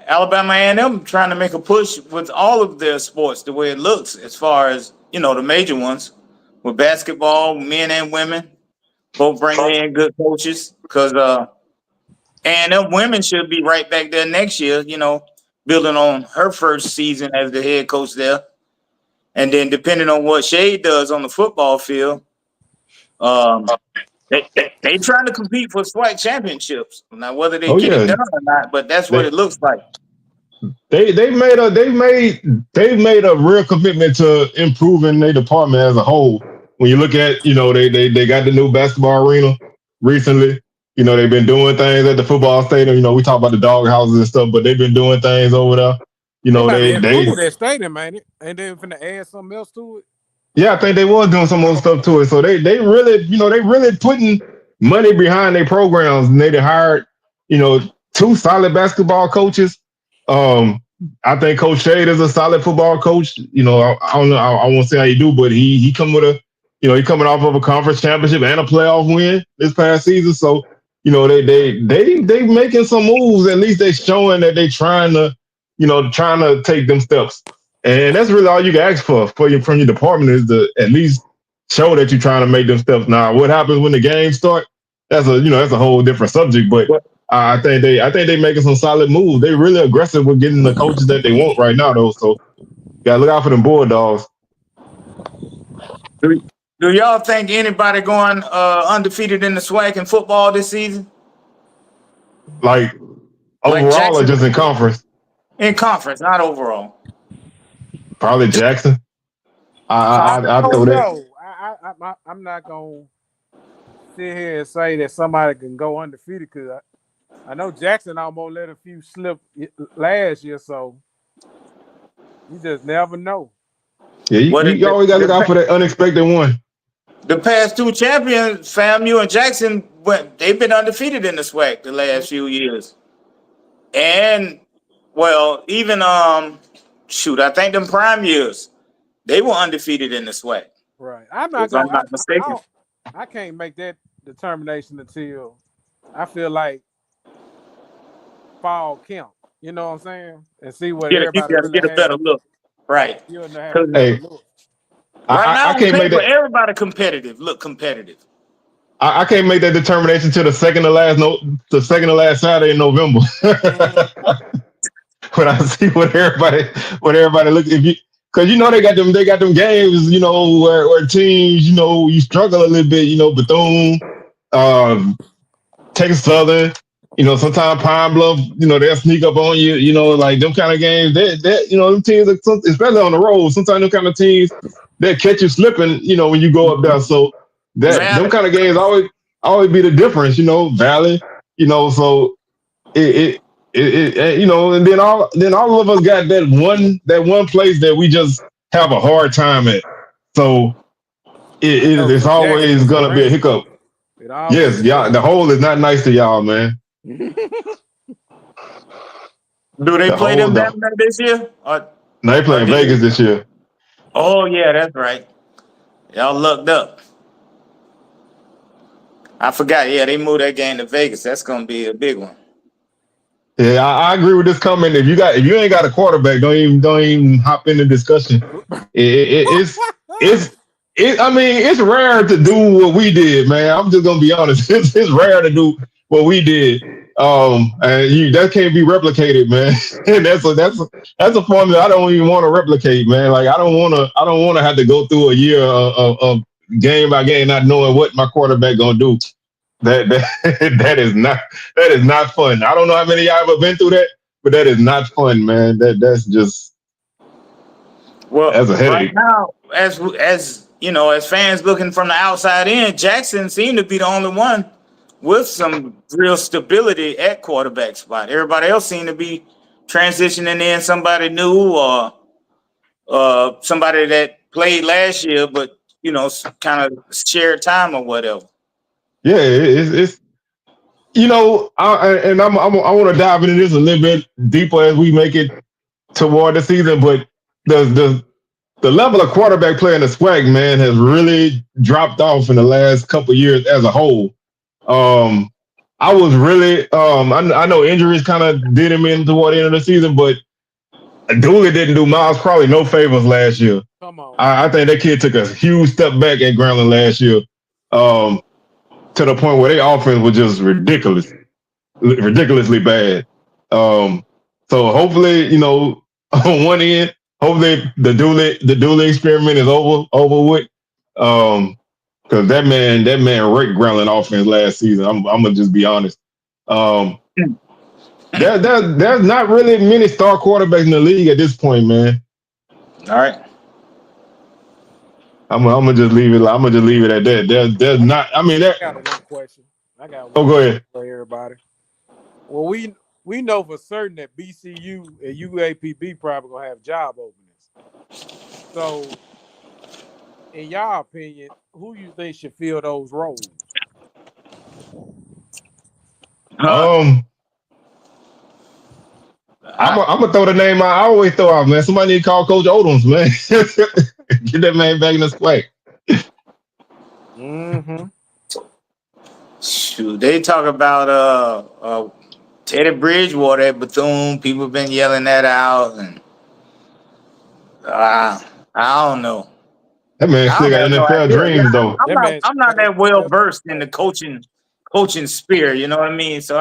S2: Alabama A&M trying to make a push with all of their sports the way it looks, as far as the major ones with basketball, men and women, both bringing in good coaches because A&M women should be right back there next year. Building on her first season as the head coach there, and then depending on what Shade does on the football field, um, they trying to compete for SWAC championships. Now, whether they
S1: Oh
S2: get it
S1: yeah,
S2: done or not, but that's what
S1: they
S2: it looks like.
S1: they made a real commitment to improving their department as a whole. When you look at, they got the new basketball arena recently. They've been doing things at the football stadium. We talk about the dog houses and stuff, but they've been doing things over there.
S3: They about to
S1: They
S3: improve that stadium, ain't it? Ain't they finna add something else to it?
S1: Yeah, I think they was doing some more stuff to it. So they really putting money behind their programs, and they done hired, two solid basketball coaches. Um, I think Coach Shade is a solid football coach. I don't know, I won't say how you do, but he come with he coming off of a conference championship and a playoff win this past season. So, they making some moves. At least they showing that they trying to take them steps. And that's really all you can ask for from your department, is to at least show that you're trying to make them steps. Now, what happens when the games start? That's a whole different subject. But
S2: But
S1: I think they making some solid moves. They really aggressive with getting the coaches that they want right now, though. So gotta look out for them Bulldogs.
S2: do, do y'all think anybody going undefeated in the SWAC in football this season?
S1: Like
S2: Like
S1: overall, or
S2: Jackson
S1: just in conference?
S2: in conference, not overall.
S1: Probably Jackson.
S3: I
S1: I throw
S3: don't
S1: that.
S3: know. I'm not gonna sit here and say that somebody can go undefeated because I know Jackson almost let a few slip last year, so you just never know.
S1: Yeah,
S2: What
S1: you always gotta look out for that unexpected one.
S2: the past two champions, FAMU and Jackson, they've been undefeated in the SWAC the last few years. And well, even shoot, I think them prime years, they were undefeated in the SWAC,
S3: Right. I'm not
S2: if
S3: gonna.
S2: I'm not mistaken.
S3: I can't make that determination until I feel like fall camp. You know what I'm saying? And see what
S2: You
S3: everybody
S2: gotta
S3: really
S2: get a better
S3: has.
S2: look. Right.
S3: You'll have a
S2: 'Cause
S3: better
S1: Hey,
S3: look.
S2: right
S1: I
S2: now on
S1: can't make
S2: paper,
S1: that.
S2: everybody competitive. Look competitive.
S1: I can't make that determination till the second to last Saturday in November.
S3: Mhm.
S1: When I see what everybody look, if you, because they got them games, where teams, you struggle a little bit, Bethune, um, Texas Southern, sometimes Pine Bluff, they'll sneak up on you, like them kind of games. Them teams, especially on the road, sometimes them kind of teams that catch you slipping, when you go up there. So that them
S2: Valley.
S1: kind of games always be the difference, Valley, so it, and then all of us got that one place that we just have a hard time at. So
S3: I know
S1: it's
S3: for Jackson,
S1: always
S3: it's the
S1: gonna be a
S3: rain.
S1: hiccup.
S3: It always
S1: Yes, y'all. The
S3: rains.
S1: hole is not nice to y'all, man.
S2: Do they
S1: The
S2: play
S1: whole
S2: them
S1: the
S2: down there this year?
S1: Now they
S2: Or
S1: playing
S2: did
S1: Vegas
S2: they?
S1: this year.
S2: Oh yeah, that's right. Y'all lucked up. I forgot. Yeah, they moved that game to Vegas. That's gonna be a big one.
S1: Yeah, I agree with this comment. If you ain't got a quarterback, don't even hop in the discussion. It's I mean, it's rare to do what we did, man. I'm just gonna be honest. It's rare to do what we did. And that can't be replicated, man. And that's a formula I don't even want to replicate, man. Like I don't wanna have to go through a year of game by game not knowing what my quarterback gonna do. That that is not fun. I don't know how many of y'all ever been through that, but that is not fun, man. That's
S2: Well,
S1: a
S2: right
S1: headache.
S2: now, as you know, as fans looking from the outside in, Jackson seemed to be the only one with some real stability at quarterback spot. Everybody else seemed to be transitioning in somebody new or somebody that played last year, but kind of shared time or whatever.
S1: Yeah, it's I want to dive into this a little bit deeper as we make it toward the season, but the level of quarterback play in the SWAC, man, has really dropped off in the last couple of years as a whole. Um, I was really I know injuries kind of did him in toward the end of the season, but Dooley didn't do Miles Crawley no favors last year.
S3: Come on.
S1: I think that kid took a huge step back at Grambling last year, um, to the point where their offense was just ridiculously bad. Um, so hopefully, on one end, hopefully the Dooley experiment is over with. Because that man wrecked Grambling offense last season. I'm gonna just be honest. Um, there's not really many star quarterbacks in the league at this point, man.
S2: All right.
S1: I'm gonna just leave it. I'm gonna just leave it at that. There's not. I mean,
S3: I got one question. I got
S1: oh,
S3: one
S1: go
S3: question
S1: ahead.
S3: for everybody. Well, we know for certain that BCU and UAPB probably gonna have job openings. So, in your opinion, who you think should fill those roles?
S2: Huh?
S1: Um, I'm
S2: I,
S1: gonna throw the name I always throw out, man. Somebody need to call Coach Odoms, man. Get that man back in the SWAC.
S3: Mm-hmm.
S2: shoot, they talk about Teddy Bridgewater at Bethune. People been yelling that out, and uh, I don't know.
S1: That man
S2: I
S1: still
S2: don't
S1: got
S2: have no
S1: NFL
S2: idea. Yeah,
S1: dreams, though.
S2: I'm
S3: That
S2: not.
S3: man
S2: I'm
S3: should
S2: not
S3: pay
S2: that well
S3: himself
S2: versed in the
S3: back.
S2: coaching sphere. You know what I mean? So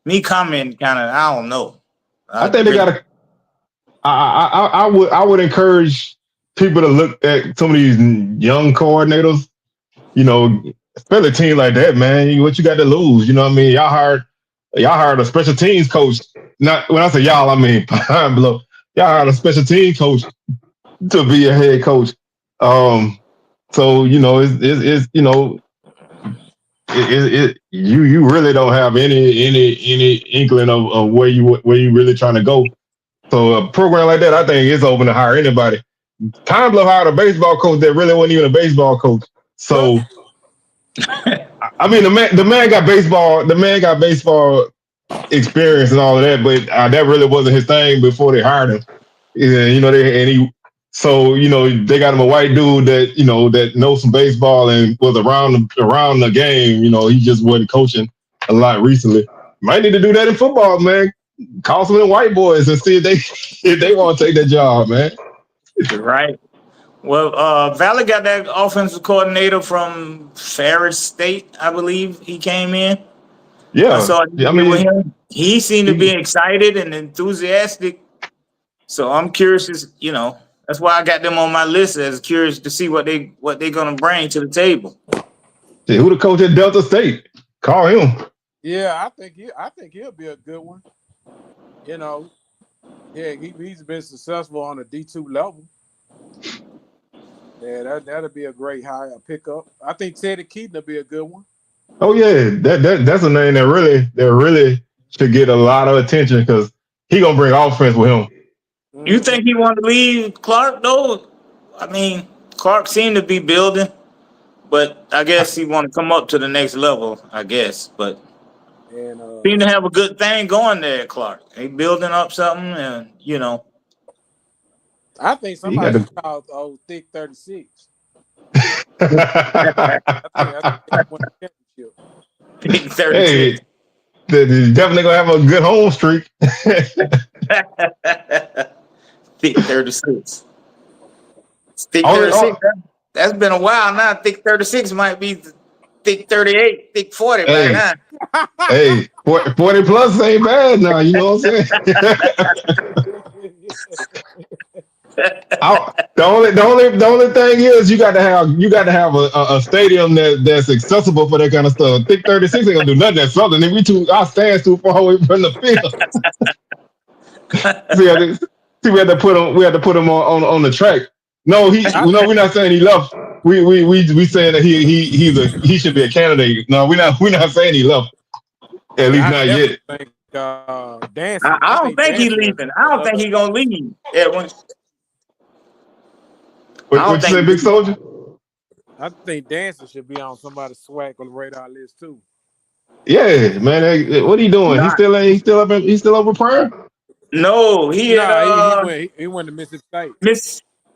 S2: me commenting kind of, I don't know.
S1: I
S2: I
S1: think they got
S2: really,
S1: to. I would encourage people to look at some of these young coordinators. Especially a team like that, man. What you got to lose? You know what I mean? Y'all hired a special teams coach. Not when I say y'all, I mean Pine Bluff. Y'all hired a special team coach to be a head coach. Um, so it's you really don't have any inkling of where you really trying to go. So a program like that, I think it's open to hire anybody. Pine Bluff hired a baseball coach that really wasn't even a baseball coach. So I mean, the man got baseball experience and all of that, but that really wasn't his thing before they hired him. Yeah, they got him a white dude that knows some baseball and was around the game. He just wasn't coaching a lot recently. Might need to do that in football, man. call some of the white boys and see if they want to take that job, man.
S2: Right. Well, Valley got that offensive coordinator from Ferris State, I believe he came in. I
S1: Yeah,
S2: saw an
S1: I
S2: interview with
S1: mean,
S2: him. He seemed to be
S1: he,
S2: excited and enthusiastic. So I'm curious that's why I got them on my list as curious to see what they're gonna bring to the table.
S1: who the coach at Delta State? Call him.
S3: Yeah, I think he'll be a good one. You know, yeah, he's been successful on a D2 level. Yeah, that'll be a great hire pickup. I think Teddy Keaton will be a good one.
S1: Oh yeah, that's a name that really should get a lot of attention because he gonna bring offense with him.
S2: You
S3: Mm-hmm.
S2: think he want to leave Clark though? I mean, Clark seemed to be building, but I guess he want to come up to the next level. I guess, but
S3: And
S2: seem to have a good thing going there, Clark. They building up something, and
S3: I think
S1: He got
S3: somebody
S1: the.
S3: should call Thick 36. I think they won the championship.
S2: Big 36.
S1: Hey, they definitely gonna have a good home streak.
S2: Thick 36. Thick
S1: Only,
S2: 36. That's been a while now. Thick 36 might be thick 38, thick 40 by
S1: hey,
S2: now.
S1: hey, 40 plus ain't bad now. You know what I'm saying? The only thing is you got to have a stadium that's accessible for that kind of stuff. Thick 36 ain't gonna do nothing at Southern. If our stands too far away from the field. We had to put him on the track. No, we're not saying he left. We saying that he should be a candidate. No, we're not saying he left. At least
S3: I
S1: not
S3: definitely
S1: yet.
S3: think Dancing.
S2: I
S3: I
S2: don't
S3: think
S2: think he's
S3: Dancing.
S2: leaving. I don't think he's gonna leave. Edwin. I
S1: What
S2: don't
S1: you
S2: think
S1: say, Big Soldier?
S3: I think Dancing should be on somebody's SWAC on the radar list too.
S1: Yeah, man. What are you doing?
S2: not.
S1: He's still up with Prime?
S2: No, he had
S3: Nah, he went to Mississippi State.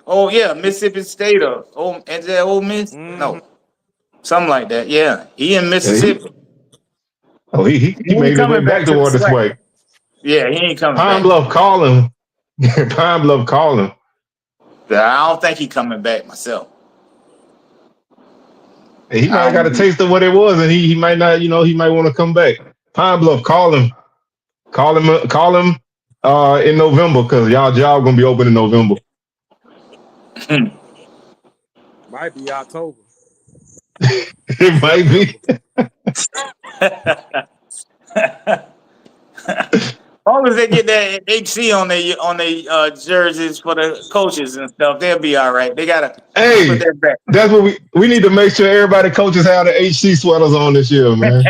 S2: Mississippi State or is that Ole Miss?
S3: Mm-hmm.
S2: No, something like that. Yeah, he in
S1: Yeah,
S2: Mississippi.
S1: he
S2: He ain't
S1: made his way
S2: coming
S1: back
S2: back to the
S1: toward this
S2: SWAC.
S1: way.
S2: Yeah, he ain't coming
S1: Pine
S2: back.
S1: Bluff calling. Pine Bluff calling.
S2: I don't think he coming back myself.
S1: He might
S2: I
S1: have got a
S2: don't.
S1: taste of what it was, and he might not. He might want to come back. Pine Bluff, call him. Call him. In November because y'all job gonna be open in November.
S3: Might be October.
S1: It might be.
S2: As long as they get that HC on their jerseys for the coaches and stuff, they'll be all right. They gotta put
S1: Hey,
S2: that back.
S1: that's what we need to make sure everybody coaches have the HC sweaters on this year, man.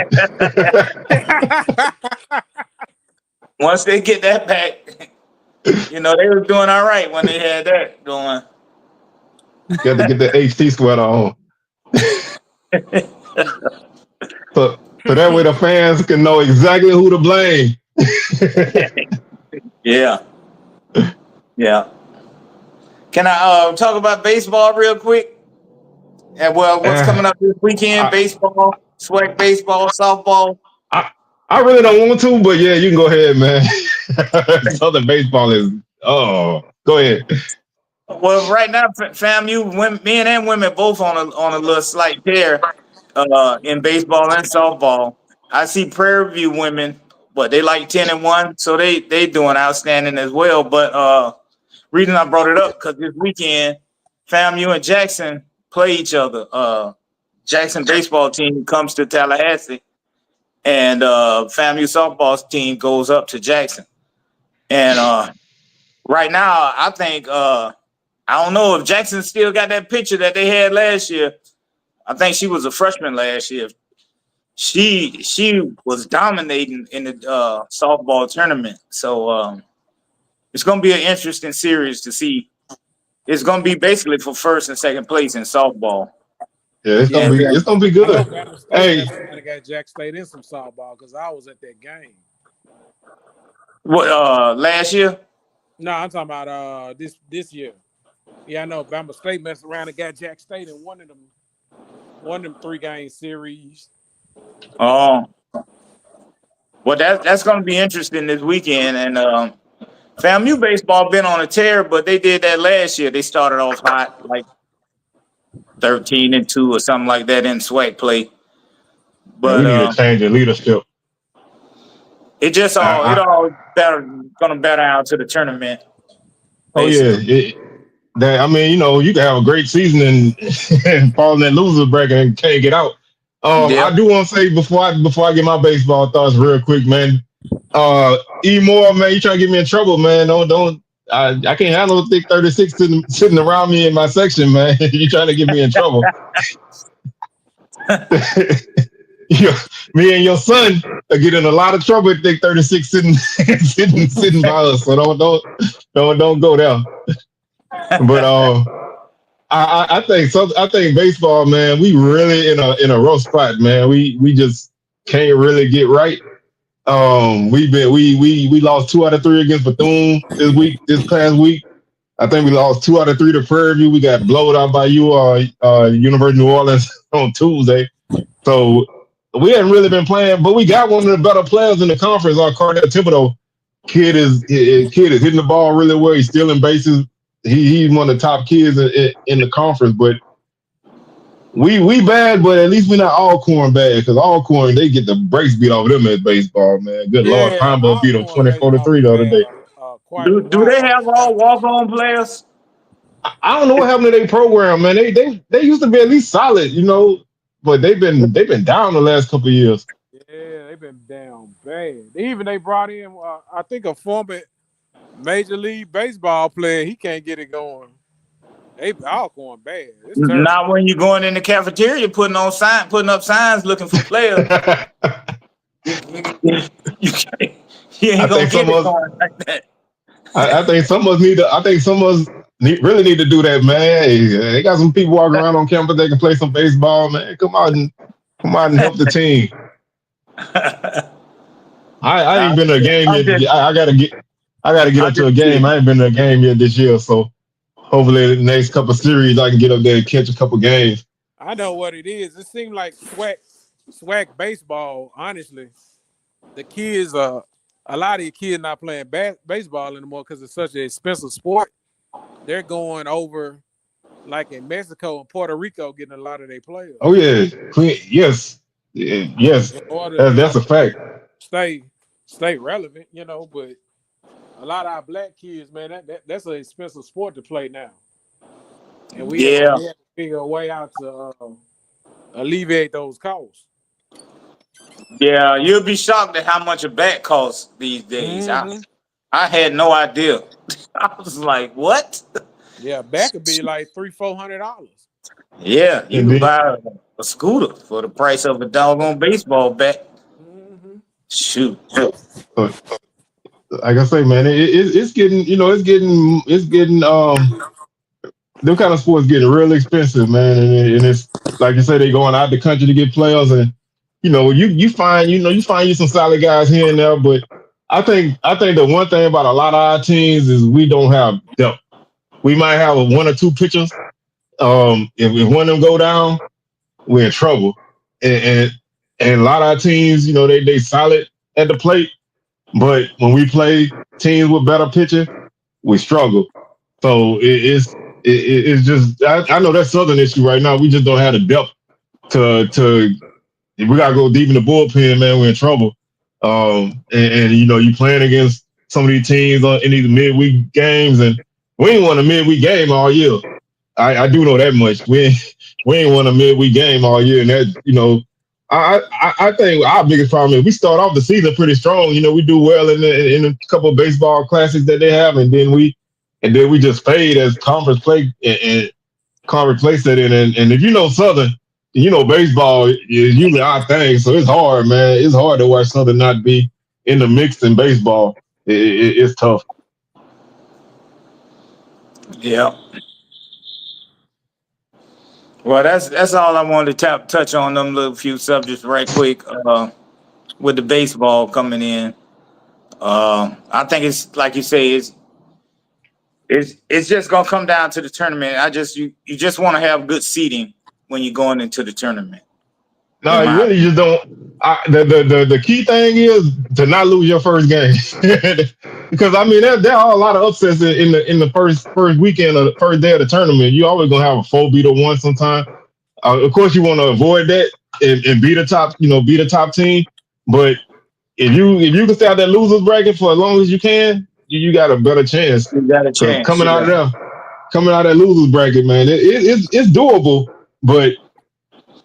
S2: Once they get that back, they were doing all right when they had that going.
S1: Got to get the HT sweater on. So that way the fans can know exactly who to blame.
S2: Yeah. Yeah. Can I talk about baseball real quick? And what's coming up this weekend? Baseball, SWAC baseball, softball.
S1: I really don't want to, but yeah, you can go ahead, man. Southern baseball is go ahead.
S2: Well, right now, FAMU, men and women both on a little slight tear in baseball and softball. I see Prairie View women, but they like 10-1, so they doing outstanding as well. But reason I brought it up because this weekend, FAMU and Jackson play each other. Jackson baseball team comes to Tallahassee, and FAMU softball team goes up to Jackson. And right now, I think I don't know if Jackson still got that picture that they had last year. I think she was a freshman last year. She was dominating in the softball tournament. So it's going to be an interesting series to see. It's going to be basically for first and second place in softball.
S1: Yeah, it's gonna be
S3: I
S1: good.
S3: know Bama State
S1: Hey,
S3: got Jack State in some softball because I was at that game.
S2: What last year?
S3: No, I'm talking about this year. Yeah, I know Bama State messed around and got Jack State in one of them 3-game series.
S2: Oh, Well, that's going to be interesting this weekend. And FAMU baseball been on a tear, but they did that last year. They started off hot, like 13-2 or something like that in SWAC play.
S1: Man, we
S2: But
S1: need a change in leadership.
S2: it just
S1: I,
S2: gonna better out to the tournament,
S1: oh yeah,
S2: basically.
S1: I mean, you can have a great season and fall in that loser bracket and can't get out.
S2: Yep.
S1: I do want to say before I get my baseball thoughts real quick, man. E Moore, man, you trying to get me in trouble, man? Don't. I can't handle a thick 36 sitting around me in my section, man. You trying to get me in trouble? you, Me and your son are getting a lot of trouble with thick 36 sitting by us. So don't go there. But I think so. I think baseball, man, we really in a rough spot, man. We just can't really get right. We lost 2 out of 3 against Bethune this past week. I think we lost 2 out of 3 to Prairie View. We got blown out by University of New Orleans on Tuesday. So we hadn't really been playing, but we got one of the better players in the conference. Our Cardell Thibodeau kid is hitting the ball really well. He's stealing bases. He's one of the top kids in the conference. But we bad, but at least we're not Alcorn bad, because Alcorn, they get the brakes beat off of them at baseball, man. Good Lord,
S3: Yeah,
S1: Pineborough beat them
S3: Alcorn
S1: 24-3
S3: baseball
S1: the
S3: been
S1: other
S3: bad
S1: day.
S3: quite a
S2: Do they
S3: while
S2: have all
S3: now.
S2: walk-on players?
S1: I don't know what happened to their program, man. They used to be at least solid, but they've been down the last couple of years.
S3: Yeah, they've been down bad. They brought in, I think, a former Major League Baseball player. He can't get it going. They all going bad. It's terrible.
S2: Not when you're going in the cafeteria putting up signs looking for players. You can't, you
S1: I
S2: ain't gonna
S1: think
S2: get
S1: some
S2: it
S1: of us,
S2: going like that.
S1: I think some of us need to. I think some of us really need to do that, man. Hey, they got some people walking around on campus. They can play some baseball, man. Come out and help the team. I
S2: Nah,
S1: ain't been to a game
S2: I'm
S1: yet.
S2: just,
S1: I gotta get
S2: I'm
S1: up to
S2: just
S1: a game.
S2: kidding.
S1: I ain't been to a game yet this year, so hopefully the next couple of series I can get up there and catch a couple games.
S3: I know what it is. It seems like SWAC baseball. Honestly, the kids a lot of the kids not playing baseball anymore because it's such an expensive sport. They're going over like in Mexico and Puerto Rico, getting a lot of their players
S1: Oh yeah, yes, yes,
S3: in order,
S1: that's a fact.
S3: stay relevant. But a lot of our black kids, man, that's an expensive sport to play now, and we have
S2: Yeah,
S3: to figure a way out to alleviate those costs.
S2: yeah. You'll be shocked at how much a bat costs these days.
S3: Mm-hmm.
S2: I had no idea. I was like, what?
S3: Yeah, back could be like $300-400.
S2: Yeah, you
S1: And
S2: can
S1: then,
S2: buy a scooter for the price of a doggone baseball bat.
S3: Mm-hmm.
S2: Shoot.
S1: uh, like I say, man, it's getting, it's getting them kind of sports getting real expensive, man, and it's like you say, they going out the country to get players, and you find you some solid guys here and there, but I think the one thing about a lot of our teams is we don't have depth. We might have 1 or 2 pitchers. If one of them go down, we're in trouble. And a lot of our teams, they solid at the plate, but when we play teams with better pitching, we struggle. So it's just I know that's Southern issue right now. We just don't have the depth to if we gotta go deep in the bullpen, man, we're in trouble. And you playing against some of these teams in these midweek games, and we ain't won a midweek game all year. I do know that much. We ain't won a midweek game all year, and that I think our biggest problem is we start off the season pretty strong. We do well in a couple of baseball classics that they have, and then we just fade as conference play and conference play set in. And if you know Southern, baseball is usually our thing, so it's hard, man. It's hard to watch Southern not be in the mix in baseball. It's tough.
S2: Yeah. Well, that's all I wanted to touch on them little few subjects right quick. With the baseball coming in, I think it's like you say, it's just gonna come down to the tournament. You just want to have good seating when you're going into the tournament.
S1: No,
S2: in
S1: you
S2: my
S1: really just don't. The key thing is to not lose your first game, because I mean there are a lot of upsets in the first weekend or the first day of the tournament. You always gonna have a 4-1 sometime. Of course, you want to avoid that and be the top, be the top team. But if you can stay out that losers bracket for as long as you can, you got a better chance.
S2: you got a
S1: Because
S2: chance.
S1: coming out of that losers bracket, man, it's doable, but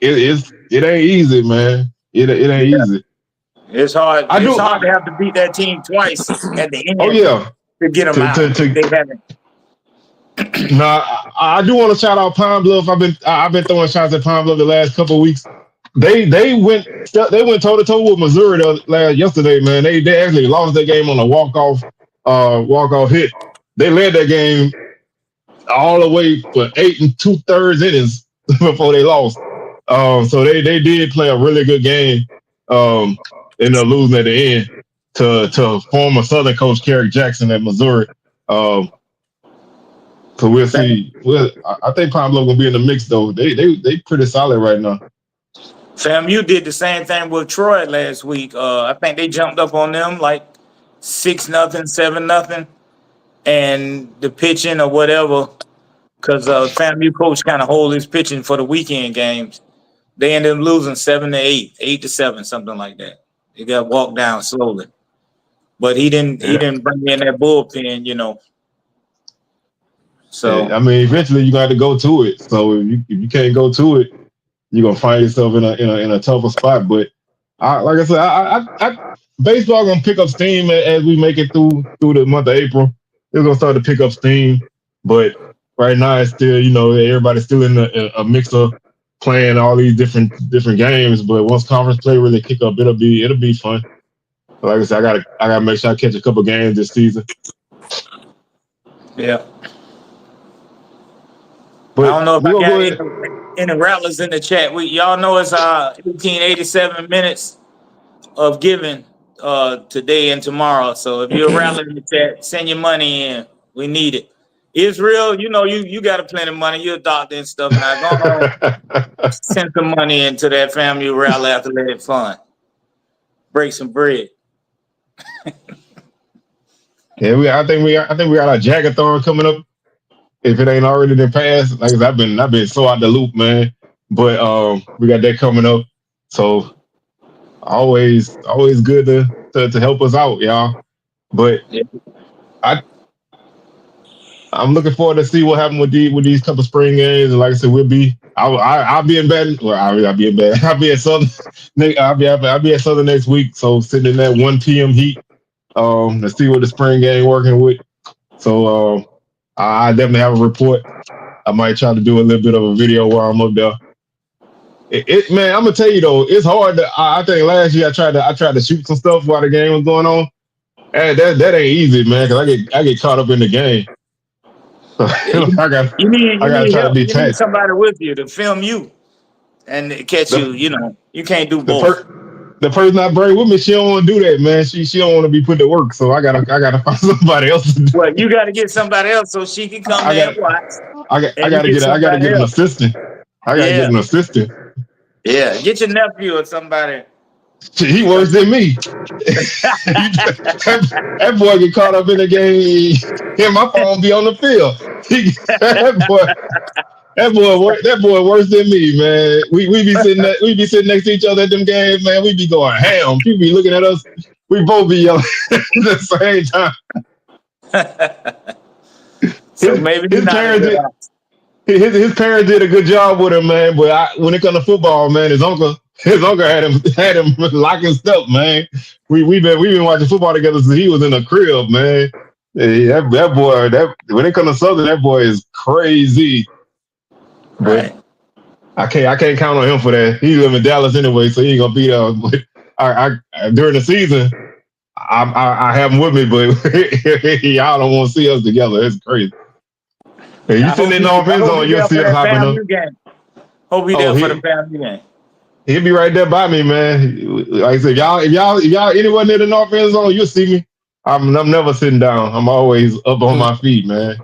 S1: it ain't easy, man. It ain't
S2: Yeah.
S1: easy.
S2: It's hard.
S1: I
S2: It's
S1: do.
S2: hard to have to beat that team twice at the
S1: Oh
S2: end
S1: yeah.
S2: to get them out if they haven't.
S1: Nah, I do want to shout out Pine Bluff. I've been throwing shots at Pine Bluff the last couple of weeks. They went toe to toe with Missouri yesterday, man. They actually lost their game on a walk off hit. They led that game all the way for 8 2/3 innings before they lost. So they did play a really good game. Ended up losing at the end to former Southern coach Carrick Jackson at Missouri. So we'll see. I think Pine Bluff gonna be in the mix though. They pretty solid right now.
S2: FAMU did the same thing with Troy last week. I think they jumped up on them like 6-0, 7-0, and the pitching or whatever, because FAMU coach kind of hold his pitching for the weekend games. They ended up losing 7-8, 8-7, something like that. They got walked down slowly, but he didn't. He
S1: Yeah.
S2: didn't bring in that bullpen. So
S1: I mean, eventually you got to go to it. So if you can't go to it, you're gonna find yourself in a tougher spot. But like I said, baseball gonna pick up steam as we make it through the month of April. It's gonna start to pick up steam. But right now, it's still everybody's still in a mix of playing all these different games. But once conference play really kick up, it'll be fun. Like I said, I gotta make sure I catch a couple games this season.
S2: yeah.
S1: But
S2: I don't know if I
S1: we'll go
S2: got
S1: ahead.
S2: any rattlers in the chat. Y'all know it's 1887 minutes of giving today and tomorrow. So if you're a rattler in the chat, send your money in. We need it. Israel, you got plenty of money. You're a doctor and stuff now. Go on, send some money into that family rally athletic fund. Break some bread.
S1: Yeah, I think we got a Jagathon coming up. If it ain't already been passed, like I said, I've been so out the loop, man. But we got that coming up, so always good to help us out, y'all. But
S2: Yeah.
S1: I'm looking forward to see what happens with these couple spring games. And like I said, I'll be in bed. Well, I'll be in bed. I'll be at Southern. I'll be at Southern next week. So sitting in that 1 p.m. heat, to see what the spring game working with. So I definitely have a report. I might try to do a little bit of a video while I'm up there. Man, I'm gonna tell you though, it's hard. I think last year I tried to shoot some stuff while the game was going on, and that ain't easy, man. Because I get caught up in the game. So I got
S2: You
S1: to
S2: need
S1: try to
S2: help. You need
S1: detach.
S2: somebody with you to film you and catch
S1: The,
S2: you. You can't do
S1: the
S2: both.
S1: the person I bring with me, she don't want to do that, man. She don't want to be put to work, so I gotta find somebody else to do.
S2: Well, you got to get somebody else so she can come
S1: I
S2: there
S1: got
S2: and watch.
S1: I
S2: And you
S1: gotta
S2: get somebody
S1: get an
S2: else.
S1: assistant. I gotta get
S2: Yeah,
S1: an assistant.
S2: yeah. Get your nephew or somebody.
S1: He
S2: Come.
S1: worse than me. That boy get caught up in the game. And my phone be on the field. That boy worse than me, man. We be sitting next to each other at them games, man. We be going ham. People be looking at us. We both be yelling at the same time.
S2: So maybe you're
S1: His
S2: not a
S1: parents
S2: good
S1: did.
S2: option.
S1: His parents did a good job with him, man. But when it comes to football, man, his uncle had him lock and step, man. We've been watching football together since he was in the crib, man. Hey, that boy, when it comes to Southern, that boy is crazy. But
S2: Right.
S1: I can't count on him for that. He live in Dallas anyway, so he ain't gonna be there. But I during the season, I have him with me, but y'all don't want to see us together. It's crazy. Hey, you sitting in the
S2: I
S1: offense
S2: hope
S1: zone,
S2: you
S1: you'll
S2: there for
S1: see us
S2: that
S1: hopping up.
S2: family game. Hope you
S1: Oh,
S2: there for the family game.
S1: he'll be right there by me, man. Like I said, if y'all anyone near the north end zone, you'll see me. I'm never sitting down. I'm always up on my feet, man.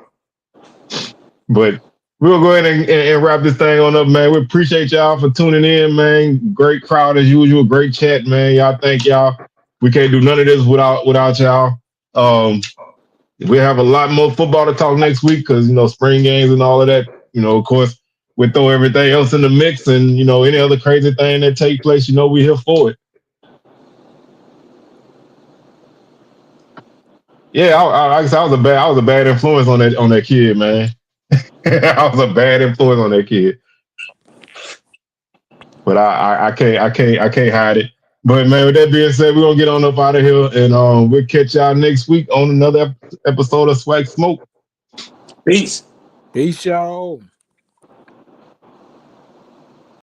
S1: But we'll go ahead and wrap this thing on up, man. We appreciate y'all for tuning in, man. Great crowd as usual. Great chat, man. Y'all, thank y'all. We can't do none of this without y'all. We have a lot more football to talk next week because spring games and all of that. Of course, we throw everything else in the mix, and any other crazy thing that take place. We're here for it. Yeah, I was a bad influence on that kid, man. I was a bad influence on that kid, but I can't hide it. But man, with that being said, we're gonna get on up out of here, and we'll catch y'all next week on another episode of SWAC Smoke.
S2: Peace.
S3: Peace, y'all.